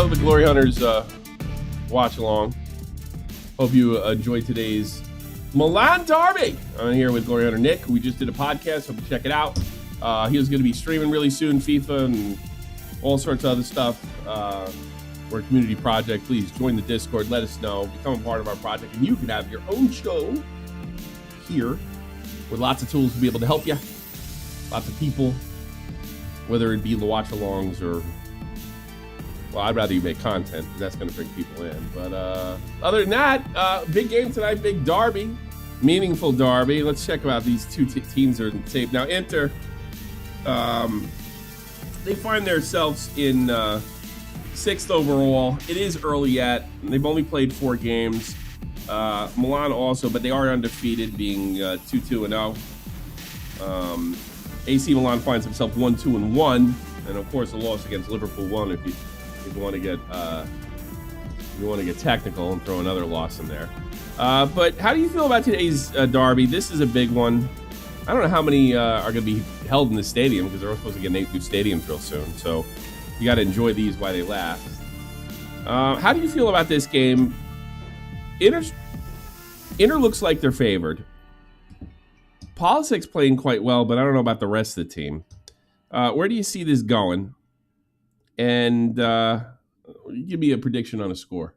Hello, the Glory Hunters watch along. Hope you enjoyed today's Milan Derby. I'm here with Glory Hunter Nick. We just did a podcast, so check it out. He was going to be streaming really soon, FIFA and all sorts of other stuff. We're a community project. Please join the Discord. Let us know. Become a part of our project, and you can have your own show here with lots of tools to be able to help you. Lots of people, whether it be the watch-alongs or, well, I'd rather you make content because that's going to bring people in. But other than that, big game tonight, big derby, meaningful derby. Let's check out these two teams that are in tape. Now, Inter, they find themselves in 6th overall. It is early yet. They've only played 4 games. Milan also, but they are undefeated, being 2-2-0. AC Milan finds himself 1-2-1, and of course a loss against Liverpool 1. If you want to get technical and throw another loss in there. But how do you feel about today's derby? This is a big one. I don't know how many are going to be held in the stadium because they're supposed to get new stadiums real soon. So you got to enjoy these while they last. How do you feel about this game? Inter looks like they're favored. Polisic's playing quite well, but I don't know about the rest of the team. Where do you see this going? And give me a prediction on a score.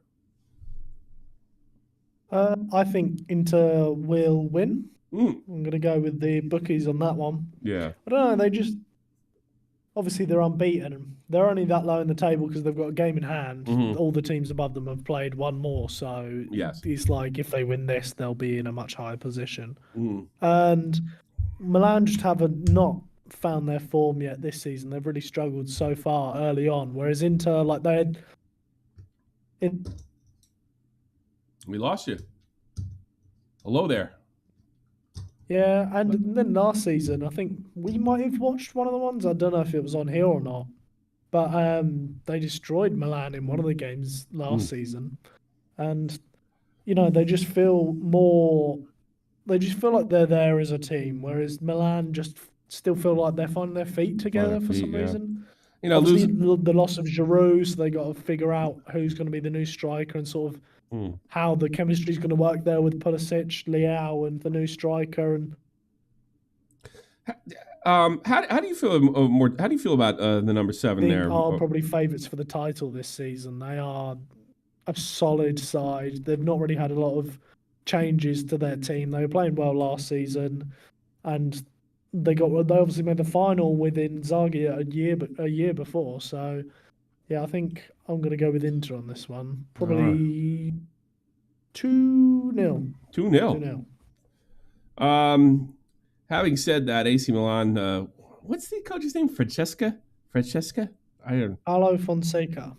I think Inter will win. I'm going to go with the bookies on that one. Yeah. I don't know. Obviously they're unbeaten. They're only that low in the table because they've got a game in hand. Mm-hmm. All the teams above them have played one more. So yes, it's like if they win this, they'll be in a much higher position. Mm. And Milan just haven't not found their form yet this season. They've really struggled so far early on. Whereas Inter, like they had... We lost you. Hello there. Yeah, and then last season, I think we might have watched one of the ones. I don't know if it was on here or not. But they destroyed Milan in one of the games last season. And, they just feel more... They just feel like they're there as a team, whereas Milan just still feel like they're finding their feet together for some reason. Obviously, the loss of Giroud, so they got to figure out who's going to be the new striker and sort of how the chemistry is going to work there with Pulisic, Leao, and the new striker. And how do you feel more? How do you feel about the number 7 there? They are probably favourites for the title this season. They are a solid side. They've not really had a lot of changes to their team. They were playing well last season, and they obviously made the final with Inzaghi a year before. So, yeah, I think I'm going to go with Inter on this one. Probably 2-0. 2-0. Having said that, AC Milan. What's the coach's name? Francesca. I don't know. Paulo Fonseca.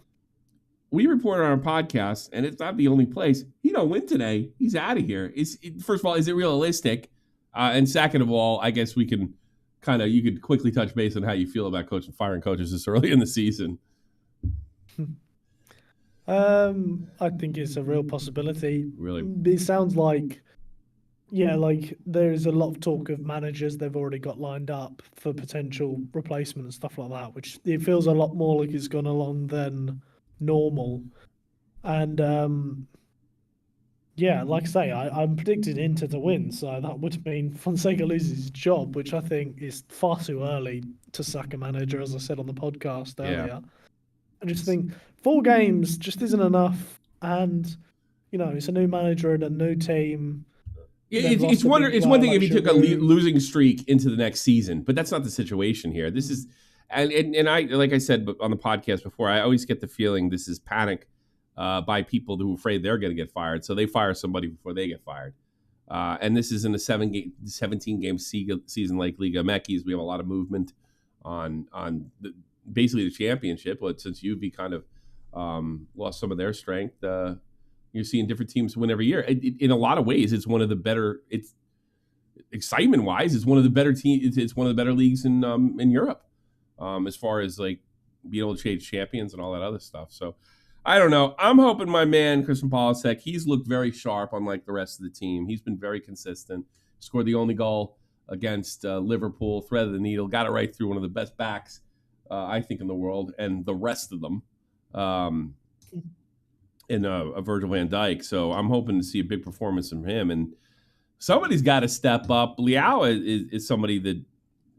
We reported on our podcast, and it's not the only place. He don't win today. He's out of here. First of all, is it realistic? And second of all, I guess we can you could quickly touch base on how you feel about firing coaches this early in the season. I think it's a real possibility. Really? It sounds like, there is a lot of talk of managers they've already got lined up for potential replacement and stuff like that, which it feels a lot more like it's gone along than normal. And like I say, I'm predicting Inter to win, so that would mean Fonseca loses his job, which I think is far too early to sack a manager, as I said on the podcast earlier. I just think 4 games just isn't enough, and it's a new manager and a new team. It's one thing if you took a losing streak into the next season, but that's not the situation here. This is, and I, like I said on the podcast before, I always get the feeling this is panic by people who are afraid they're going to get fired, so they fire somebody before they get fired. And this is in a 17-game season like Liga MX. We have a lot of movement on basically the championship, but since UV kind of lost some of their strength, you're seeing different teams win every year. In a lot of ways, it's one of the better. It's excitement-wise, it's one of the better teams. It's one of the better leagues in Europe, as far as like being able to change champions and all that other stuff. So I don't know. I'm hoping my man Christian Pulisic, he's looked very sharp, unlike the rest of the team. He's been very consistent. Scored the only goal against Liverpool, threaded the needle, got it right through one of the best backs, I think, in the world, and the rest of them. in a Virgil van Dijk. So I'm hoping to see a big performance from him. And somebody's got to step up. Leao is somebody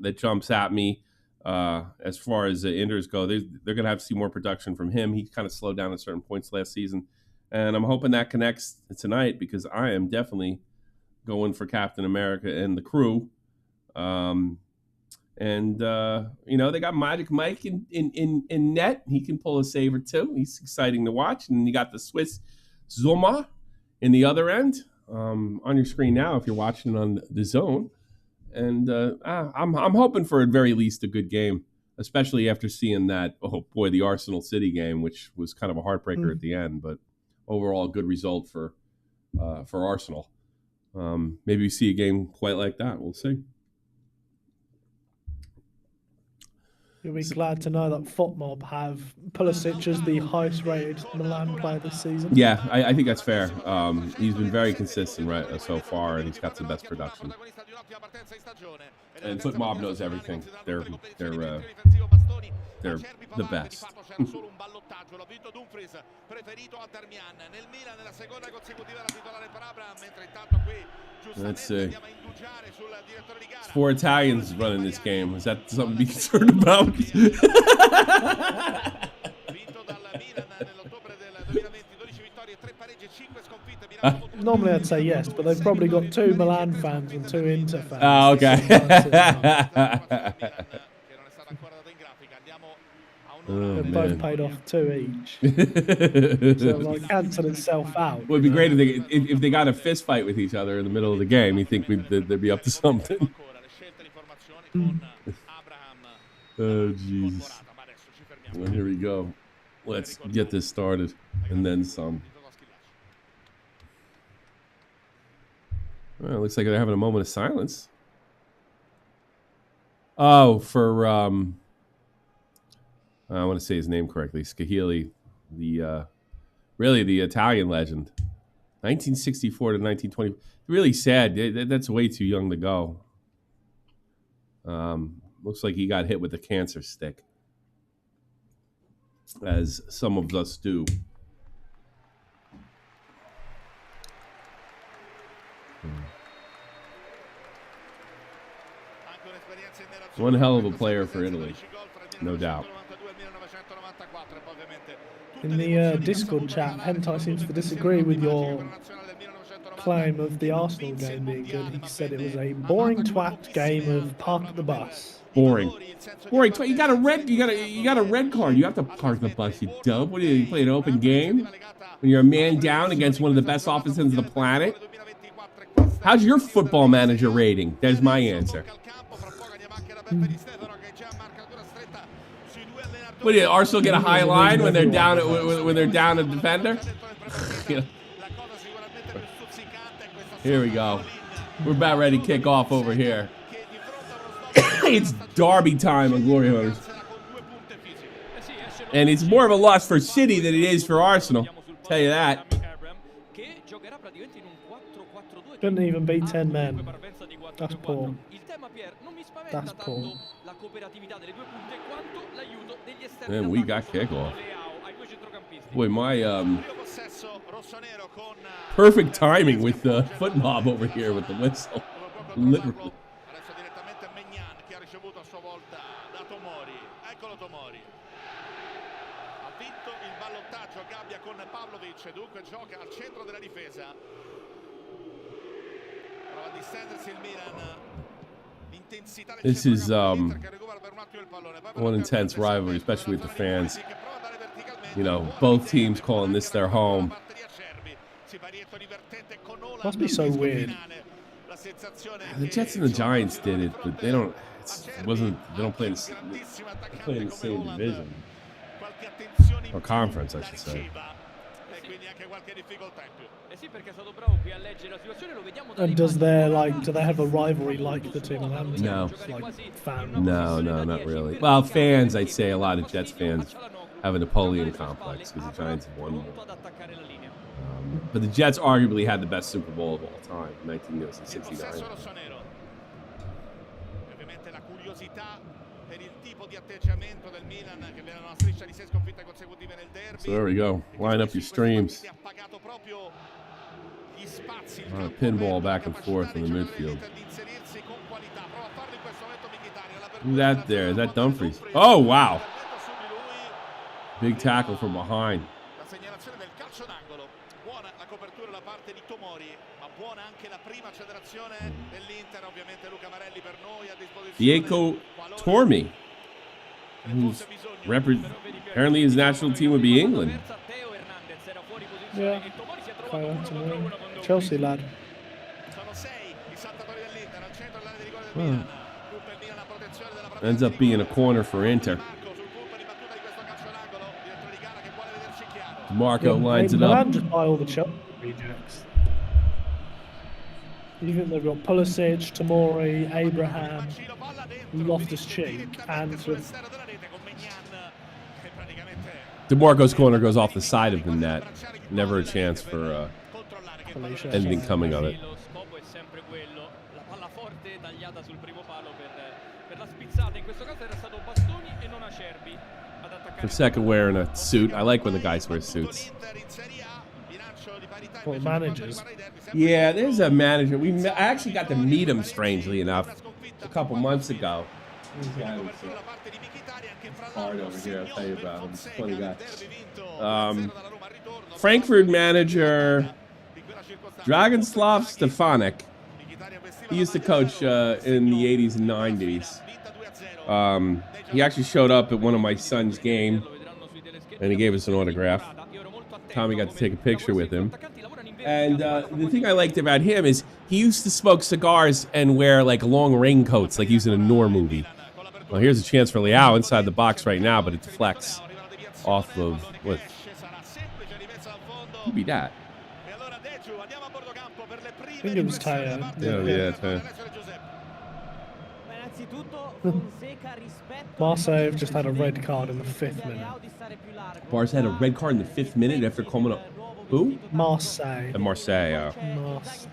that jumps at me as far as the Inders go. They're going to have to see more production from him. He kind of slowed down at certain points last season. And I'm hoping that connects tonight because I am definitely going for Captain America and the crew. They got Magic Mike in net. He can pull a save or two. He's exciting to watch. And you got the Swiss Zoma in the other end on your screen now if you're watching it on the Zone. And I'm hoping for at very least a good game, especially after seeing that, the Arsenal City game, which was kind of a heartbreaker at the end. But overall, a good result for Arsenal. Maybe we see a game quite like that. We'll see. You'll be glad to know that FotMob have Pulisic as the highest-rated Milan player this season. Yeah, I think that's fair. He's been very consistent so far, and he's got the best production. And FotMob knows everything. They're the best. Let's see. It's 4 Italians running this game. Is that something to be concerned about? Normally I'd say yes, but they've probably got 2 Milan fans and 2 Inter fans. Oh, okay. They've both paid off 2 each. So it cancelled itself out. Well, it'd be great if they got a fist fight with each other in the middle of the game. You think they'd be up to something? Oh, jeez. Well, here we go. Let's get this started, and then some. Well, it looks like they're having a moment of silence. Oh, for I want to say his name correctly, Scahili, the Italian legend, 1964 to 1920. Really sad. That's way too young to go. Looks like he got hit with a cancer stick, as some of us do. One hell of a player for Italy, no doubt. In the Discord chat, Hentai seems to disagree with your claim of the Arsenal game being good. He said it was a boring twat game of park the bus. Boring. You got a red card. You have to park the bus, you dub. What do you play an open game when you're a man down against one of the best offenses on the planet? How's your football manager rating? There's my answer. What did Arsenal get a high line when they're down a defender? Here we go. We're about ready to kick off over here. It's derby time on Glory Hunters. And it's more of a loss for City than it is for Arsenal. I'll tell you that. Couldn't even beat 10 men. That's poor. That's poor. And we got kickoff. Boy, my perfect timing with the FotMob over here with the whistle. Literally. This is one intense rivalry, especially with the fans. You know, both teams calling this their home. Must be so weird. The Jets and the Giants did it, but they don't. They don't play in the same division or conference, I should say. And do they have a rivalry like the two Milan teams? No. Like fans? No, not really. Well, fans, I'd say a lot of Jets fans have a Napoleon complex because the Giants have won more. But the Jets arguably had the best Super Bowl of all time, 1969. So there we go. Line up your streams. Pinball back and forth in the midfield. That there, that Dumfries. Oh, wow. Big tackle from behind. Diego Tormi, who's apparently his national team would be England. Yeah, Chelsea lad. Ends up being a corner for Inter. DeMarco lines it up. Milan just buy all the Chelsea rejects. Even they've got Pulisic, Tomori, Abraham, Loftus-Cheek, and DeMarco's corner goes off the side of the net. Never a chance for anything coming of it. Fonseca wearing a suit. I like when the guys wear suits. Well, managers. Yeah, there's a manager. I actually got to meet him, strangely enough, a couple months ago. This guy was hard over here. I'll tell you about him. He's a funny guy. Frankfurt manager Dragoslav Stefanik. He used to coach in the 80s and 90s. He actually showed up at one of my son's game, and he gave us an autograph. Tommy got to take a picture with him. And the thing I liked about him is he used to smoke cigars and wear like long raincoats, like he was in a Noir movie. Well, here's a chance for Leao inside the box right now, but it deflects off of what? Who'd be that? I think it was Taya. Yeah, Taya. Marseille have just had a red card in the 5th minute. Barca had a red card in the 5th minute after coming up. Who? Marseille. Marseille. Marseille.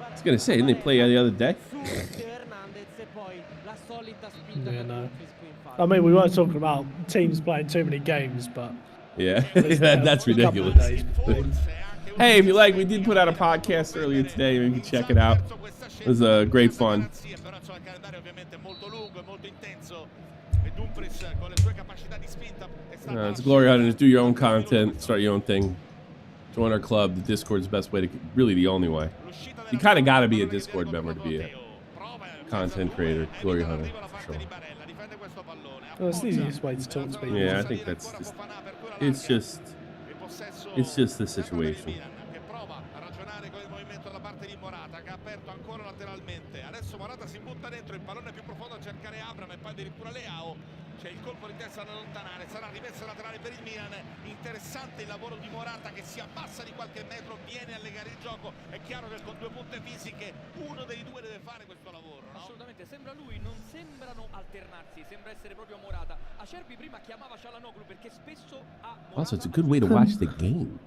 I was going to say, didn't they play the other day? Yeah, no. I mean, we weren't talking about teams playing too many games, but... Yeah, that's ridiculous. Hey, if you like, we did put out a podcast earlier today. You can check it out. It was great fun. It's Glory Hunters. Do your own content. Start your own thing. Join our club. The Discord is the best way to... Really the only way. You kind of got to be a Discord member to be a content creator. Glory Hunter, for sure. Well, it's the easiest way to talk to people. Yeah, I think that's just... It's just the situation. C'è il colpo di testa da allontanare, sarà rimessa laterale per il Milan. Interessante il lavoro di Morata che si abbassa di qualche metro, viene a legare il gioco. È chiaro che con 2 punte fisiche uno dei due deve fare questo lavoro, no? Assolutamente, sembra lui, non sembrano alternarsi, sembra essere proprio Morata. Acerbi prima chiamava Çalhanoğlu perché spesso ha Also, it's a good way to watch the game.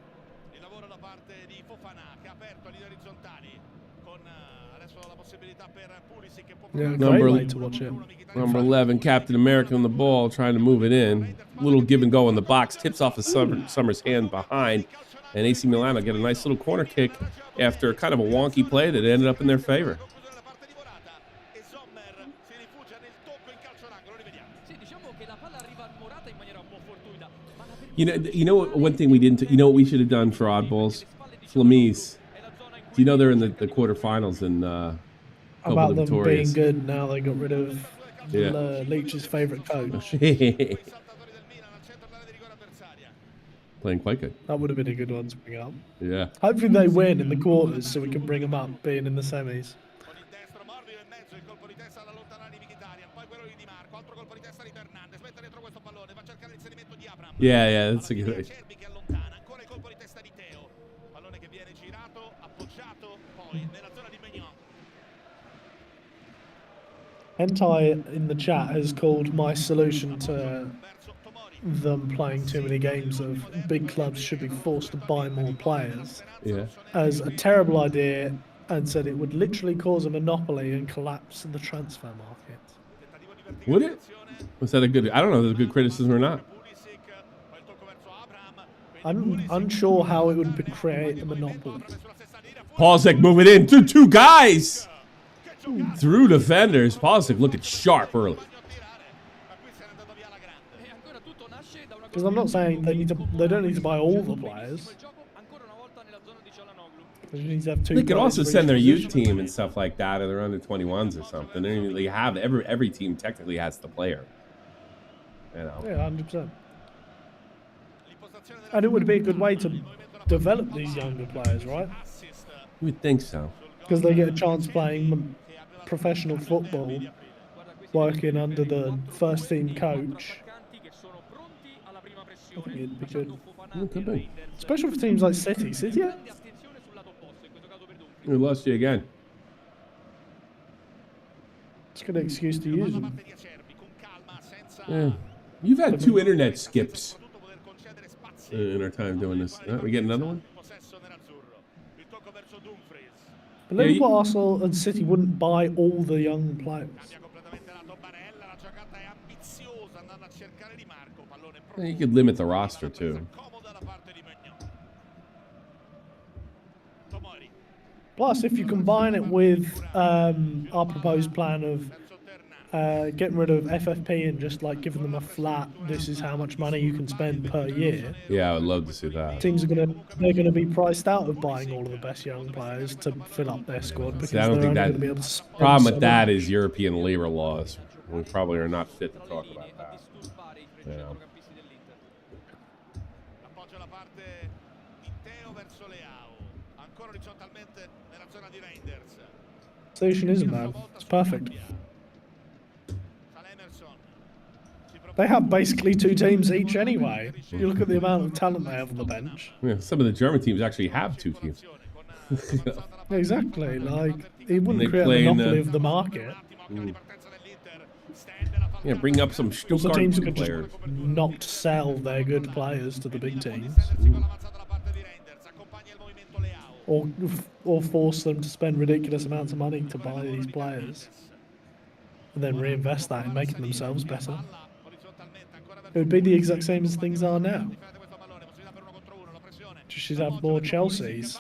Il lavoro da parte di Fofana che ha aperto linee orizzontali con adesso la possibilità per Pulisic che può great way to watch it. Number 11, Captain America on the ball, trying to move it in. Little give and go in the box. Tips off of Summer's hand behind. And AC Milan will get a nice little corner kick after kind of a wonky play that ended up in their favor. You know one thing we didn't... You know what we should have done for oddballs? Flamies. Do you know they're in the quarterfinals in about them being good now they got rid of Leach's favourite coach. Playing quite good. That would have been a good one to bring up. Yeah. Hopefully they win in the quarters so we can bring them up being in the semis. Yeah, that's a good idea. Hentai in the chat has called my solution to them playing too many games of big clubs should be forced to buy more players as a terrible idea, and said it would literally cause a monopoly and collapse the transfer market. Would it? Was that a good? I don't know if it was a good criticism or not. I'm unsure how it would create a monopoly. Pulisic moving in through two guys. Through defenders. Pulisic looking sharp early. Because I'm not saying they don't need to buy all the players. They need to have two. They could also send their youth team and stuff like that, or their under 21s or something. They have every team technically has the player. You know. Yeah, 100%. And it would be a good way to develop these younger players, right? You would think so. Because they get a chance playing professional football, working under the first team coach. I think it'd be good. It could be. Especially for teams like City. City, yeah? We lost you again. It's a good excuse to use them. Yeah. You've had 2 internet skips in our time doing this. We get another one? But look what Arsenal and City wouldn't buy all the young players. You could limit the roster too. Plus, if you combine it with our proposed plan of getting rid of FFP and just like giving them a flat, this is how much money you can spend per year. Yeah, I would love to see that. Teams are gonna be priced out of buying all of the best young players to fill up their squad because I don't think that. Be able to problem with that is European labor laws. We probably are not fit to talk about that. You know. Solution isn't bad. It's perfect. They have basically 2 teams each anyway. You look at the amount of talent they have on the bench. Yeah, some of the German teams actually have 2 teams. Exactly. Like, it wouldn't create a monopoly of the market. Yeah, bring up some Stuttgart teams could players. just not sell their good players to the big teams. Or force them to spend ridiculous amounts of money to buy these players. And then reinvest that in making themselves better. It would be the exact same as things are now. You should have more Chelseas.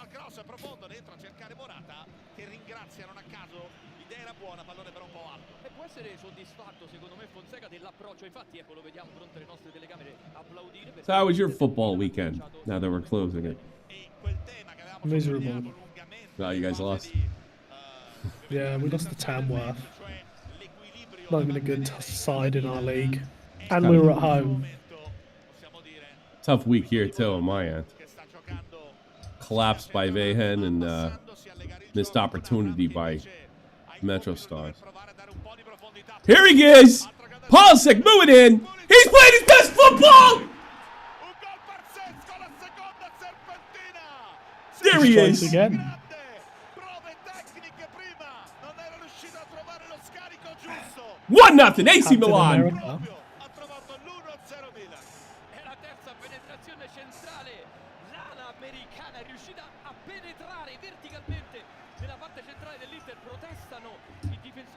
So how was your football weekend, now that we're closing it? Miserable. Oh, you guys lost? Yeah, we lost to Tamworth. Not even a good side in our league. And we were at home. Tough week here, too, on my end. Collapsed by Vehen and missed opportunity by Metro Stars. Here he is! Pulisic moving in! He's playing his best football! There he is! Again. 1-0, AC Milan!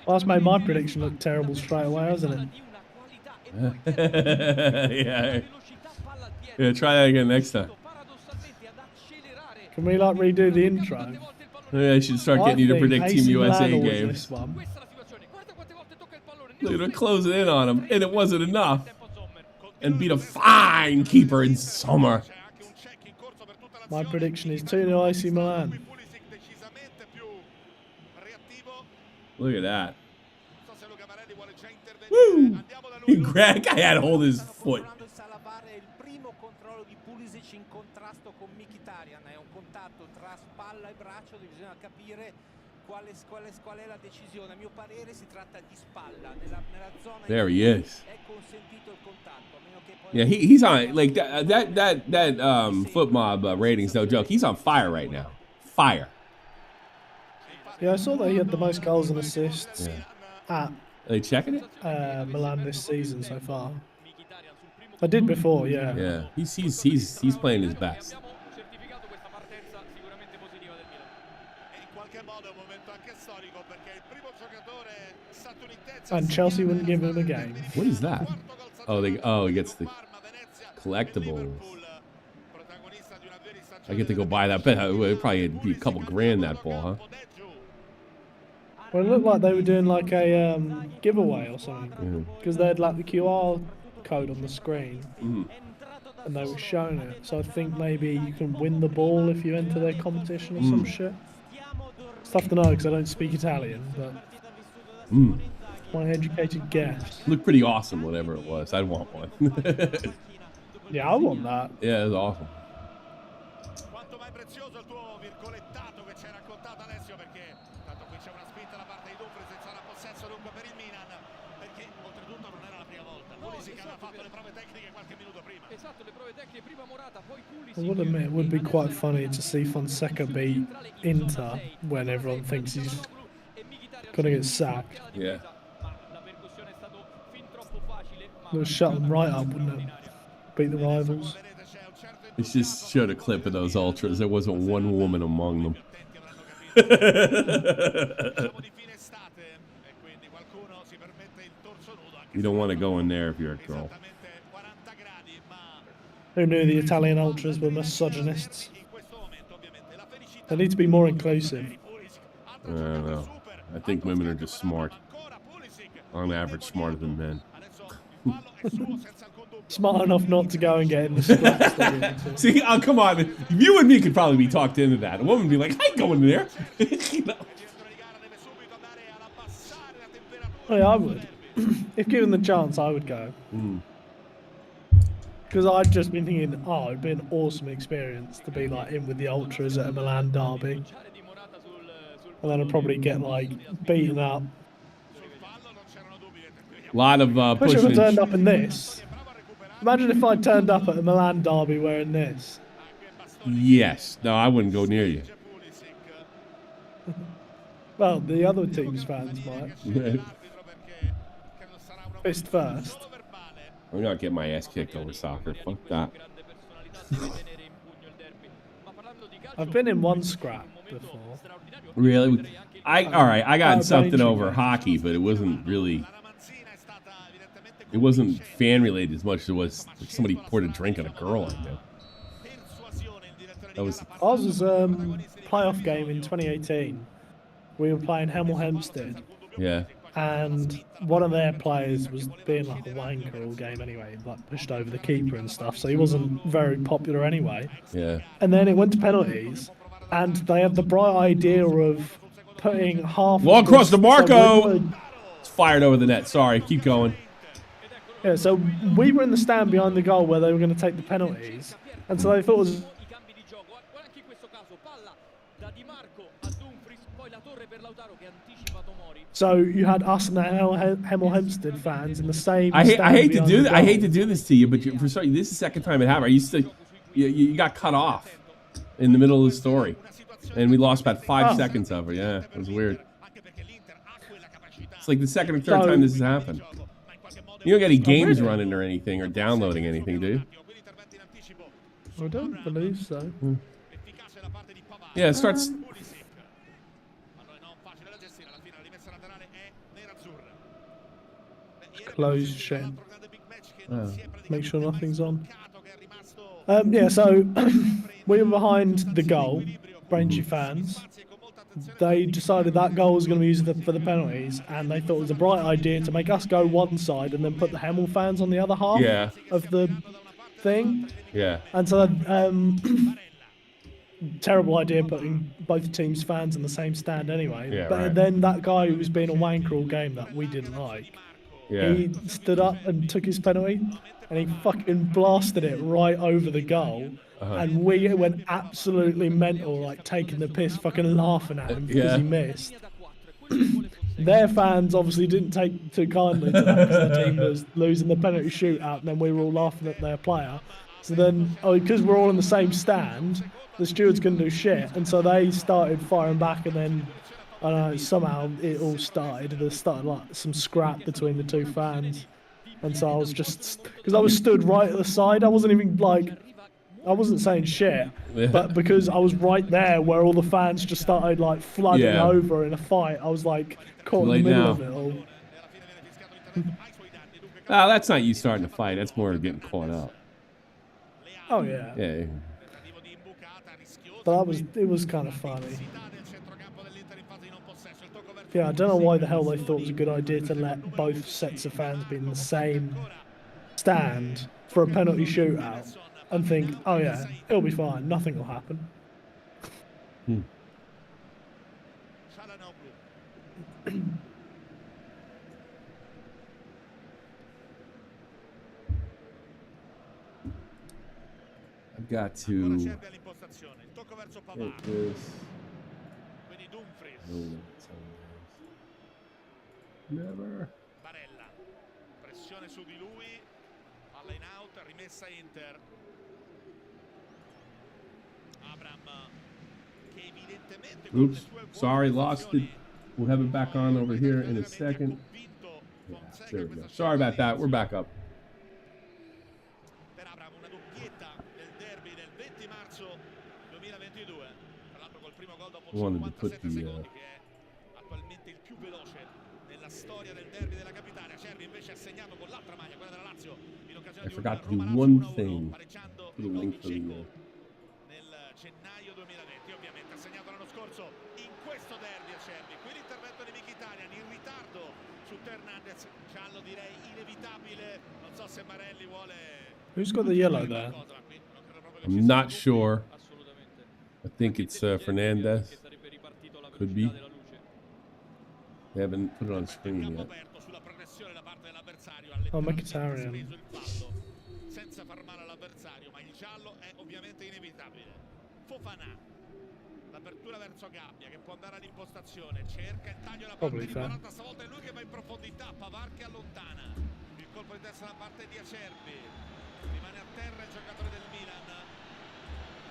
Well, that's made my prediction look terrible straight away, hasn't it? Yeah, try that again next time. Can we like redo the intro? Maybe I should start getting you to predict Team USA games. They're gonna close it in on him, and it wasn't enough. And beat a fine keeper in summer. My prediction is 2-0 AC Milan. Look at that. Woo! Greg, I had to hold his foot. There he is. Yeah, he's on like that Foot Mob ratings, no joke. He's on fire right now. Fire. Yeah, I saw that he had the most goals and assists at Are they checking it? Milan this season so far. I did before, yeah. Yeah, he's playing his best. And Chelsea wouldn't give him a game. What is that? Oh, he gets the collectibles. I get to go buy that. Bet it would probably be a couple grand that ball, huh? Well, it looked like they were doing like a giveaway or something, because they had like the QR code on the screen, and they were showing it. So I think maybe you can win the ball if you enter their competition or some shit. It's tough to know because I don't speak Italian, but my educated guess. Looked pretty awesome, whatever it was. I'd want one. Yeah, I want that. Yeah, it was awesome. I would admit it would be quite funny to see Fonseca beat Inter when everyone thinks he's gonna get sacked. Yeah. It would shut them right up, wouldn't it? Beat the rivals. It just showed a clip of those ultras. There wasn't one woman among them. You don't want to go in there if you're a girl. Who knew the Italian ultras were misogynists? They need to be more inclusive. I don't know. I think women are just smart. On average, smarter than men. Smart enough not to go and get in the scraps. See, oh, come on. You and me could probably be talked into that. A woman would be like, I ain't going in there. You know? Oh, yeah, I would. If given the chance, I would go. Because I'd just been thinking, oh, it'd be an awesome experience to be like in with the ultras at a Milan derby. And then I'd probably get like beaten up. A lot of Wish I pushing. had turned up in this. Imagine if I turned up at a Milan derby wearing this. Yes. No, I wouldn't go near you. Well, the other team's fans might. Fist first. I'm not getting my ass kicked over soccer. Fuck that. I've been in one scrap before. Really? All right. I got something over game. hockey, but it wasn't really. It wasn't fan related as much as it was like somebody poured a drink on a girl I knew. That was. Ours was playoff game in 2018. We were playing Hemel Hempstead. Yeah. And one of their players was being like a wanker all game anyway, like pushed over the keeper and stuff, so he wasn't very popular anyway. Yeah. And then it went to penalties, and they had the bright idea of putting half... Well, across to Marco! So It's fired over the net. Sorry, keep going. yeah, so we were in the stand behind the goal where they were going to take the penalties, and so they thought it was... So you had us and the Hemel Hempstead fans in the same. I hate to do that. I hate to do this to you, but for sorry, this is the second time it happened. I used to, you got cut off in the middle of the story, and we lost about 5 seconds of it. Yeah, it was weird. It's like the second or third time this has happened. You don't get any games running or anything or downloading anything, do you? I don't believe so. Yeah, it starts. Closed shit. Make sure nothing's on. Yeah, so we were behind the goal, Braintree fans. They decided that goal was going to be used for the penalties, and they thought it was a bright idea to make us go one side and then put the Hemel fans on the other half of the thing. Yeah. And so, terrible idea putting both teams' fans in the same stand anyway. Yeah, but then that guy who was being a wanker all game that we didn't like, he stood up and took his penalty, and he fucking blasted it right over the goal. And we went absolutely mental, like taking the piss, fucking laughing at him because he missed. Their fans obviously didn't take too kindly to that because their team was losing the penalty shootout, and then we were all laughing at their player. So then, because we're all in the same stand, the stewards couldn't do shit, and so they started firing back, and then I don't know, somehow it all started. There started like some scrap between the two fans, and so I was just because I was stood right at the side. I wasn't even like I wasn't saying shit, but because I was right there where all the fans just started like flooding over in a fight, I was like caught in the middle of it all. Oh, that's not you starting to fight. That's more getting caught up. Oh yeah. Yeah. But it was kind of funny. Yeah, I don't know why the hell they thought it was a good idea to let both sets of fans be in the same stand for a penalty shootout and think, oh yeah, it'll be fine, nothing will happen. I've got to hit this. Never. Pressione su di lui, palla in out, rimessa Inter. Abram che evidentemente Oops, sorry, lost it. We'll have it back on over here in a second. Yeah, there we go. Sorry about that. We're back up. Per Abram una doppietta del derby del 20 marzo 2022. Tra l'altro col primo gol dopo 57 secondi che è attualmente il più veloce nella storia del derby della capitale. Acerbi invece ha segnato con l'altra maglia, quella della Lazio, in occasione di forgot to do Roma one Lazio 1-1, thing pareggiando for the il gol link di for the Dzeko nel gennaio 2020. Ovviamente ha segnato l'anno scorso in questo derby Acerbi. Qui l'intervento di Mkhitaryan in ritardo su Hernandez, giallo direi inevitabile. Non so se Marelli vuole. Who's got the yellow there? I'm not sure. I think it's Fernandez. Could be. They haven't put it on screen yet. Oh, Mkhitaryan. Senza far male all'avversario, ma il giallo è ovviamente inevitabile. Fofana, l'apertura verso Gabbia che può andare all'impostazione, cerca il taglio da parte di Morata, stavolta è lui che va in profondità, Pavard che allontana. Il colpo di testa da parte di Acerbi, rimane a terra il giocatore del Milan.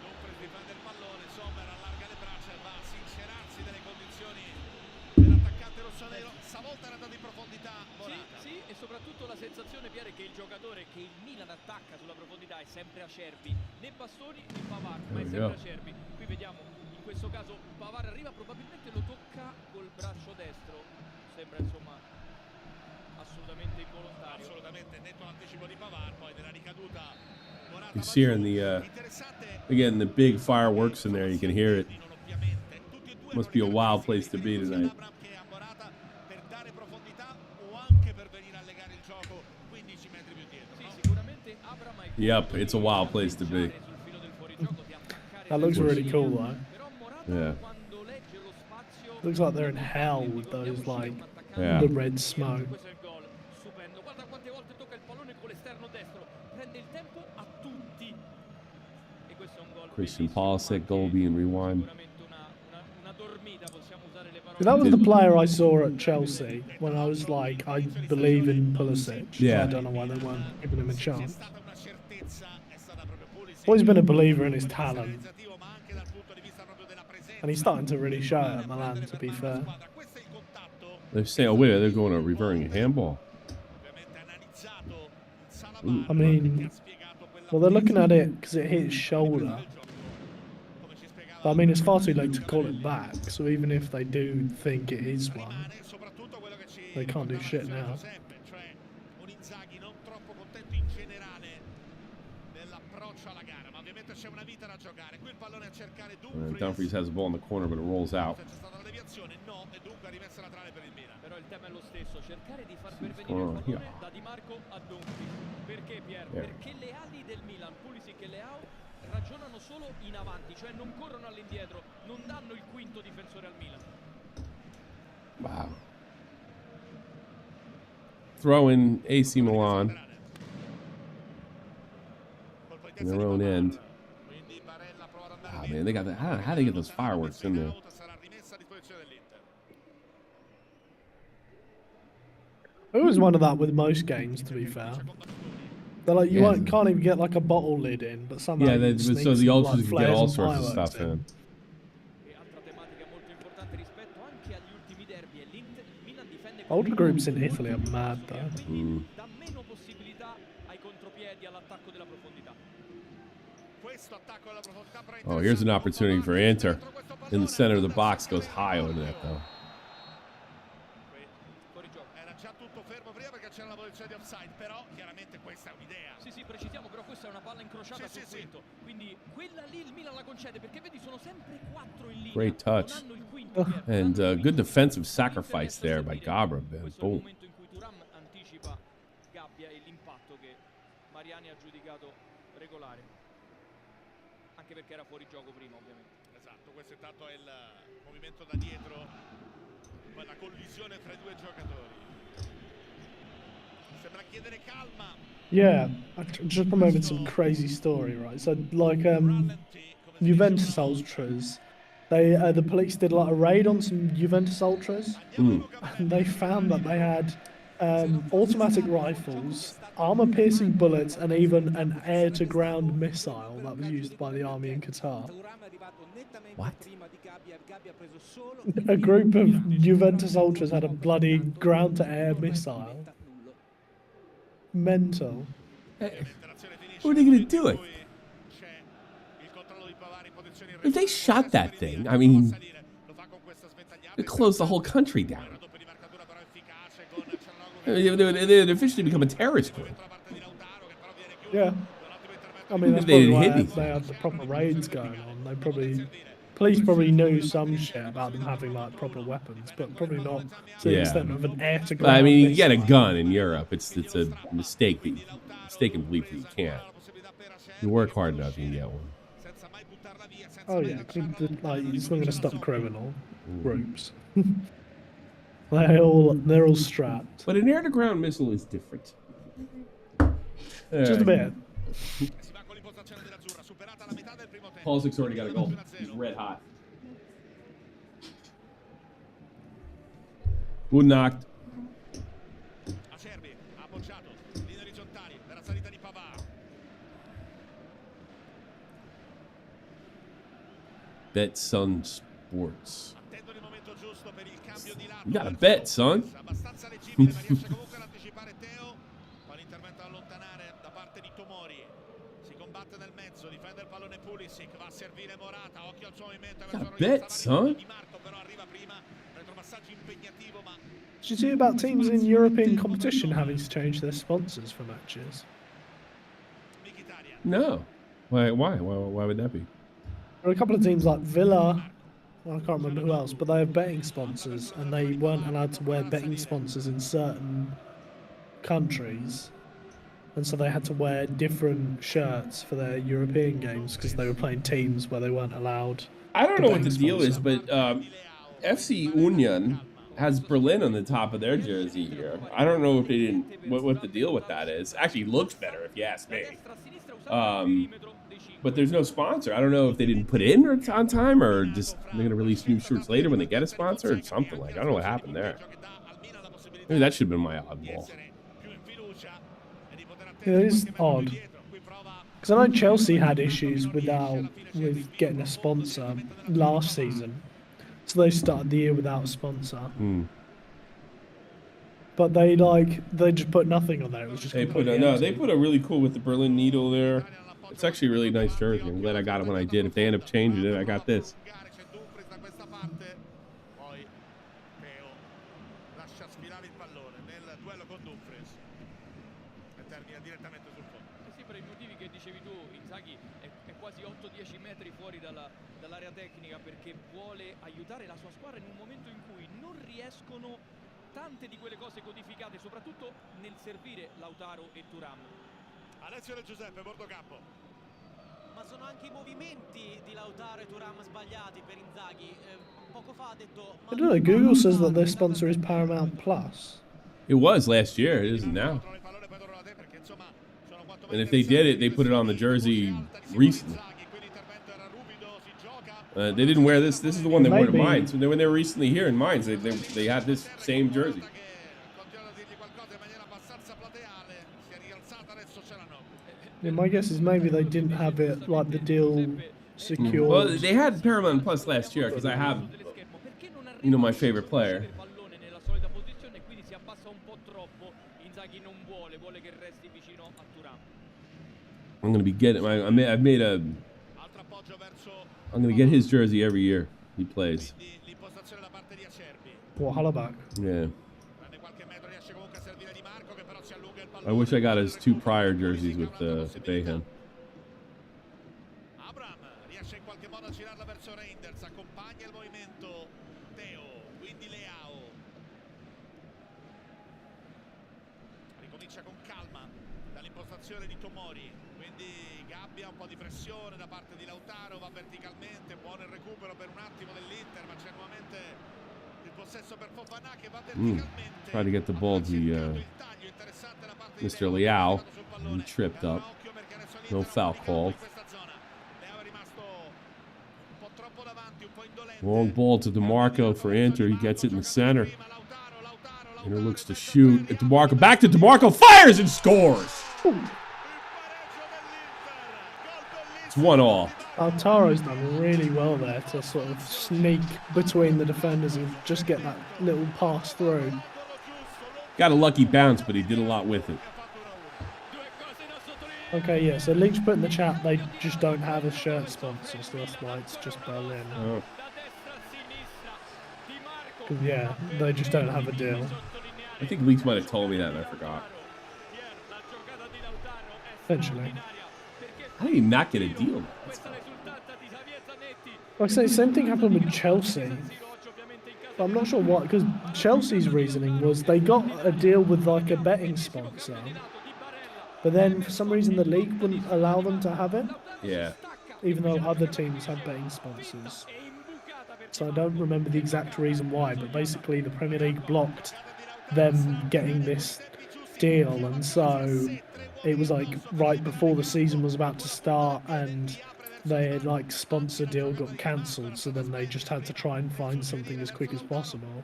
Non difende il pallone, Sommer allarga le braccia e va a sincerarsi delle condizioni dell'attaccante rossonero. Stavolta è andato in profondità Morata. Sì, e soprattutto la sensazione, Piere, che il giocatore che il Milan attacca sulla profondità è sempre Acerbi, né Bastoni né Pavard, ma è sempre Acerbi. Qui vediamo, in questo caso Pavard arriva, probabilmente lo tocca col braccio destro, sembra insomma assolutamente involontario. Assolutamente, netto l'anticipo di Pavard, poi nella ricaduta Morata. You see her in the again the big fireworks in there. You can hear it. Must be a wild place to be tonight. Yep, it's a wild place to be. That looks really cool though. Yeah. Looks like they're in hell with those like the red smoke. Christian Pulisic, goal being rewind. That was the player I saw at Chelsea when I was like, I believe in Pulisic. Yeah. I don't know why they weren't giving him a chance. Always been a believer in his talent. And he's starting to really show it at Milan, to be fair. They're saying, oh wait, they're going to reverting handball. Ooh. I mean, well, they're looking at it because it hit his shoulder. But I mean, it's far too late to call it back, so even if they do think it is one, they can't do shit now. Dumfries has the ball in the corner, but it rolls out. Ragionano solo in avanti, cioè non corrono all'indietro, non danno il quinto difensore al Milan. Wow. Throw in AC Milan in their own end. Oh man, they got that. How do they get those fireworks in there? It was one of that with most games, to be fair. They're like, you can't even get like a bottle lid in, but somehow so the ultras can get all sorts of stuff in. Older groups in Italy are mad though. Oh, here's an opportunity for Inter. In the center of the box, goes high on that though. Sì, precisiamo, però questa è una palla incrociata sul quinto. Quindi quella lì il Milan la concede perché vedi sono sempre 4 in linea. Great touch. And good defensive sacrifice there by Gabra. Boom. Momento in cui Thuram anticipa Gabbia e l'impatto che Mariani ha giudicato regolare. Anche perché era fuori gioco prima, ovviamente. Esatto, questo intanto è il movimento da dietro, poi la collisione fra i due giocatori. Sembra chiedere calma. Yeah, I just remembered some crazy story, right? So, like, Juventus Ultras, the police did like a raid on some Juventus Ultras, and they found that they had automatic rifles, armor-piercing bullets, and even an air-to-ground missile that was used by the army in Qatar. What? A group of Juventus Ultras had a bloody ground-to-air missile. Mental. What are they going to do it? If they shot that thing, I mean, it closed the whole country down. They'd officially become a terrorist group. Yeah. I mean, that's probably why they have the proper raids going on. They probably... Police probably knew some shit about them having like proper weapons, but probably not to the extent of an air-to-ground. I mean, you get a gun in Europe. It's a mistake, mistaken belief that you can't. You work hard enough, you can get one. Oh yeah, like it's not going to stop criminal groups. they're all strapped. But an air-to-ground missile is different. Just a bit. Pulisic already got a goal. He's red hot. Good knocked. Bet Sun Sports. You got a bet, son. Got a bet, son. Did you see about teams in European competition having to change their sponsors for matches? No. Why would that be? There are a couple of teams like Villa, well, I can't remember who else, but they have betting sponsors, and they weren't allowed to wear betting sponsors in certain countries. And so they had to wear different shirts for their European games because they were playing teams where they weren't allowed. I don't know what the deal is, but FC Union has Berlin on the top of their jersey here. I don't know if they didn't what the deal with that is. Actually, looks better if you ask me. But there's no sponsor. I don't know if they didn't put it in on time or just they're gonna release new shirts later when they get a sponsor or something like. I don't know what happened there. Maybe that should have been my oddball. Yeah, it is odd. Because I know Chelsea had issues with getting a sponsor last season. So they started the year without a sponsor. But they just put nothing on there. It was just they put a really cool with the Berlin needle there. It's actually a really nice jersey. I'm glad I got it when I did. If they end up changing it, I got this. Quasi 8-10 metri fuori dall'area tecnica perché vuole aiutare la sua squadra in un momento in cui non riescono tante di quelle cose codificate, soprattutto nel servire Lautaro e Thuram. Alessio De Giuseppe, Bordocampo. Ma sono anche i movimenti di Lautaro e Thuram sbagliati per Inzaghi. Poco fa ha detto... I don't know, Google says that their sponsor is Paramount Plus. It was last year, it isn't now. And if they did it, they put it on the jersey recently. They didn't wear this. This is the one they wore to Mainz. When they were recently here in Mainz, they had this same jersey. Yeah, my guess is maybe they didn't have it, like, the deal secured. Well, they had Paramount Plus last year because I have, my favorite player. I'm gonna be getting. I'm gonna get his jersey every year he plays. What, Hallerback? Yeah. I wish I got his 2 prior jerseys with Bayham. Riesce in qualche modo a girarla verso Reinders, accompagna il movimento Teo, quindi Leao. Ricomincia con calma dall'impostazione di Tomori, quindi Gabbia, un po' di pressione da parte di Lautaro, va verticalmente, buono il recupero per un attimo dell'Inter, ma c'è nuovamente il possesso per Fofana che va verticalmente. Try to get the ball to Mr. Leao. He tripped up. No foul called. Long ball to DeMarco for Inter. He gets it in the center. Inter looks to shoot. At DeMarco. Back to DeMarco. Fires and scores. It's 1-1. Lautaro's done really well there to sort of sneak between the defenders and just get that little pass through. Got a lucky bounce, but he did a lot with it. Okay, yeah, so Leach put in the chat they just don't have a shirt sponsor, so that's why it's just Berlin. Oh. Yeah, they just don't have a deal. I think Leach might have told me that and I forgot. Eventually. How do you not get a deal? Like I say, same thing happened with Chelsea. But I'm not sure what, because Chelsea's reasoning was they got a deal with like a betting sponsor, but then for some reason the league wouldn't allow them to have it. Yeah. Even though other teams have betting sponsors. So I don't remember the exact reason why, but basically the Premier League blocked them getting this deal, and so it was like right before the season was about to start and their like sponsor deal got cancelled, so then they just had to try and find something as quick as possible.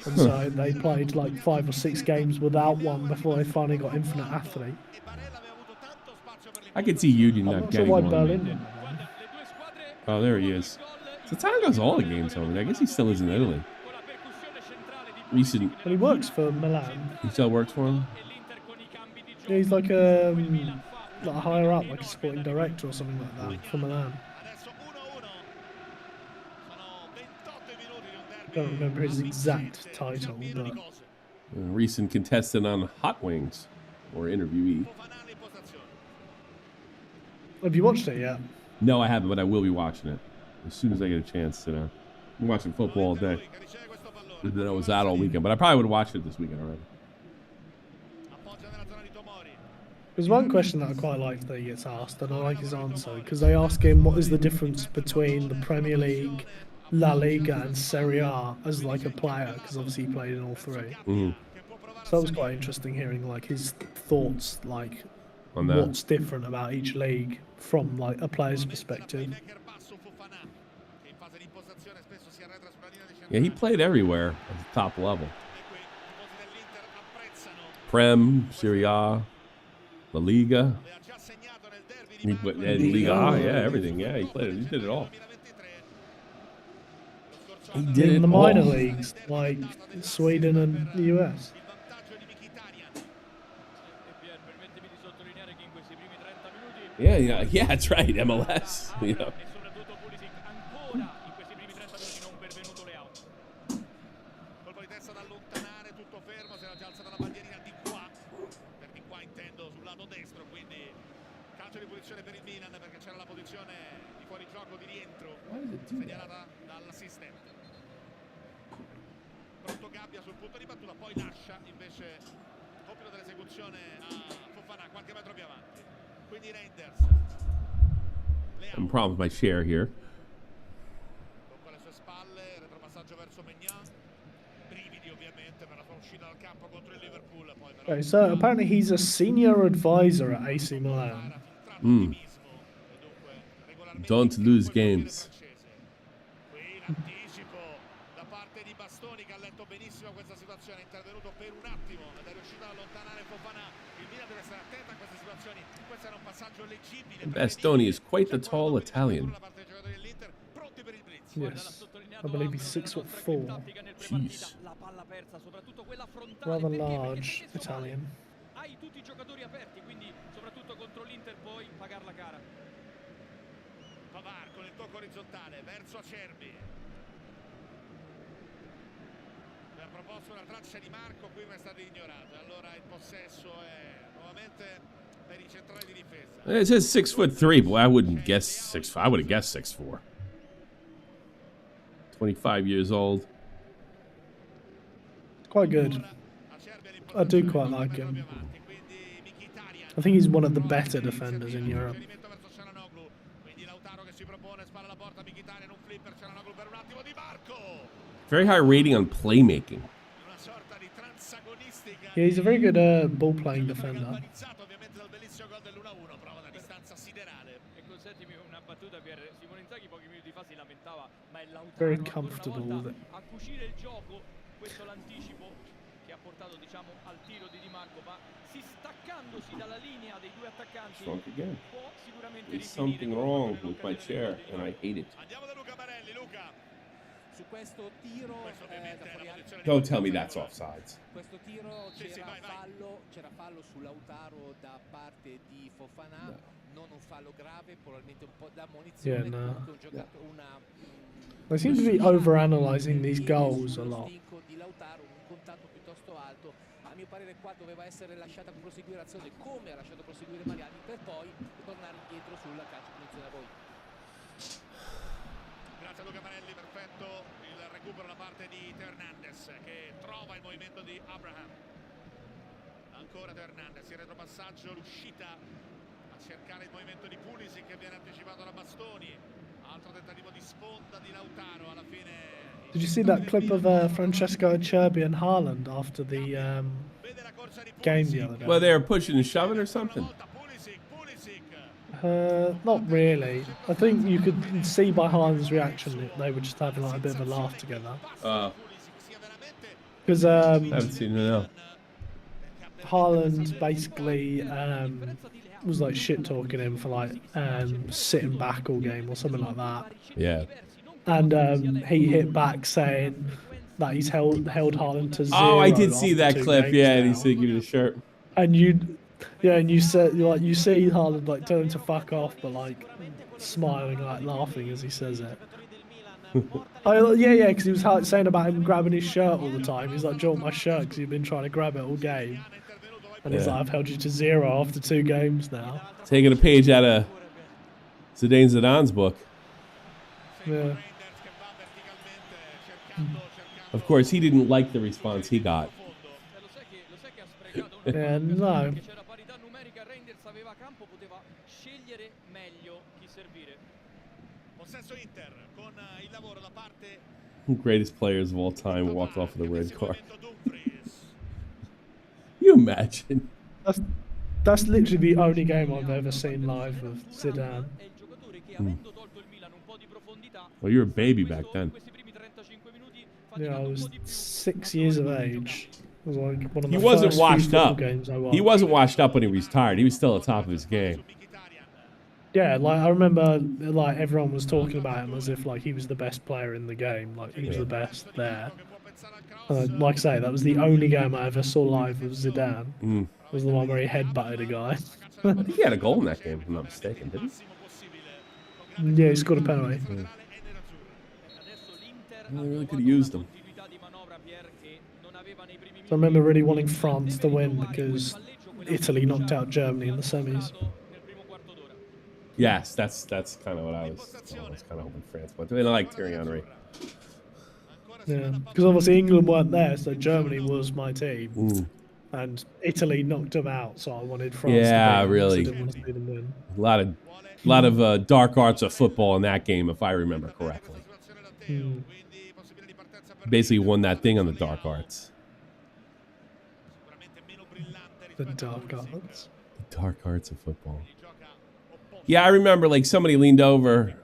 And so they played like 5 or 6 games without one before they finally got Infinite Athlete. I could see Union I'm not not getting sure why one. Berlin didn't have one. Oh, there he is. Satana goes all the games over there. I guess he still is in Italy. Recent. But he works for Milan. He still works for him? Yeah, he's like higher up, like a sporting director or something like that for Milan. Don't remember his exact title, but A recent contestant on Hot Wings, or interviewee. have you watched it yet? No, I haven't, but I will be watching it as soon as I get a chance to. I'm watching football all day. And then I was out all weekend, but I probably would watch it this weekend already. There's one question that I quite like that he gets asked, and I like his answer, because they ask him what is the difference between the Premier League, La Liga, and Serie A as like a player, because obviously he played in all 3. Mm-hmm. So that was quite interesting hearing like his thoughts, like On that. what's different about each league from like a player's perspective. Yeah, he played everywhere at the top level. Prem, Serie A, La Liga, and Liga, yeah, everything. Yeah, he played it. He did it all. He did In it the all. minor leagues, like Sweden and the US. Yeah, that's right. MLS. You know. Calcio di punizione per il Milan perché c'era la posizione di fuorigioco di rientro segnalata dall'assistente. Pronto Gabbia sul punto di battuta, poi lascia invece compito dell'esecuzione a Fofana qualche metro più avanti. Quindi Reinders. Some problems with my share here. Con le sue spalle, retropassaggio verso Maignan. Brividi ovviamente per la sua uscita dal campo contro il Liverpool. Poi però Okay, so apparently he's a senior advisor at AC Milan. Don't lose games. Qui l'anticipo da parte di Bastoni che ha letto benissimo questa situazione, è intervenuto per un attimo ed è riuscito ad allontanare Fofana. Il Milan deve stare attento a queste situazioni. Questo era un passaggio leggibile. Bastoni is quite the tall Italian. Pronti per il blitz. Yes, I believe he's 6'4". Jeez. Rather large Italian. Hai tutti i giocatori aperti, quindi soprattutto con l'Inter poi pagarla cara. Pavard con il tocco orizzontale verso Acerbi. Ha proposto una traccia di Marco, qui ma è stata ignorata. Allora il possesso è nuovamente per i centrali di difesa. It says 6'3", but I wouldn't guess 6'5". I would have guessed 6'4". 25 years old. Quite good. I do quite like him. I think he's one of the better defenders in Europe. Very high rating on playmaking. Yeah, he's a very good ball-playing defender. Very comfortable. Questo l'anticipo che ha portato, diciamo, al tiro di Di Marco, ma si staccandosi dalla linea dei due attaccanti può sicuramente There's something wrong with my chair and I hate it. Andiamo da Luca Barelli, Luca. Su questo tiro Don't tell me that's offsides. Questo tiro c'era fallo su Lautaro da parte di Fofana, non un fallo grave, probabilmente un po' da munizione. Yeah, no. They seem to be overanalyzing these goals a lot. Di Lautaro, un contatto piuttosto alto. A mio parere qua doveva essere lasciata proseguire l'azione come ha lasciato proseguire Mariani, per poi tornare indietro sul calcio di punizione a voi. Grazie a Luca Barelli, perfetto il recupero da parte di Hernandez che trova il movimento di Abraham. Ancora Hernandez, il retropassaggio, l'uscita a cercare il movimento di Pulisic che viene anticipato da Bastoni. Altro tentativo di sponda di Lautaro, alla fine. Did you see that clip of Francesco Acerbi and Haaland after the game the other day? Well, they were pushing and shoving or something. Not really. I think you could see by Haaland's reaction that they were just having like a bit of a laugh together. Because I haven't seen it now. Haaland basically was like shit talking him for like sitting back all game or something like that. Yeah. And he hit back saying that he's held Haaland to 0. Oh, I did see after that 2 clip. games Yeah, and he now. said, "Give me the shirt." And you said like you see Haaland like tell him to fuck off, but like smiling, like laughing as he says it. Yeah, because he was saying about him grabbing his shirt all the time. He's like, "Do you want my shirt?" Because you've been trying to grab it all game. And he's like, "I've held you to 0 after 2 games now." Taking a page out of Zidane's book. Yeah. Of course, he didn't like the response he got. Yeah, no. Greatest players of all time walked off with a red card. You imagine? That's literally the only game I've ever seen live of Zidane. Well, you were a baby back then. Yeah, I was 6 years of age. It was like one of the He wasn't first washed few up. games I watched. He wasn't washed up when he retired. He was still at the top of his game. Yeah, like I remember, like everyone was talking about him as if like he was the best player in the game, like he was the best there. Like I say, that was the only game I ever saw live of Zidane. It was the one where he headbutted a guy. I think he had a goal in that game, if I'm not mistaken, didn't he? Yeah, he scored a penalty. They really could have used him. So I remember really wanting France to win because Italy knocked out Germany in the semis. Yes, that's kind of what I was kind of hoping France went. And I like Thierry Henry. Yeah, because obviously England weren't there, so Germany was my team. And Italy knocked them out, so I wanted France to win. Really. I didn't want to see them win. A lot of dark arts of football in that game, if I remember correctly. Basically won that thing on the dark arts. The dark arts. The dark arts of football. Yeah, I remember like somebody leaned over.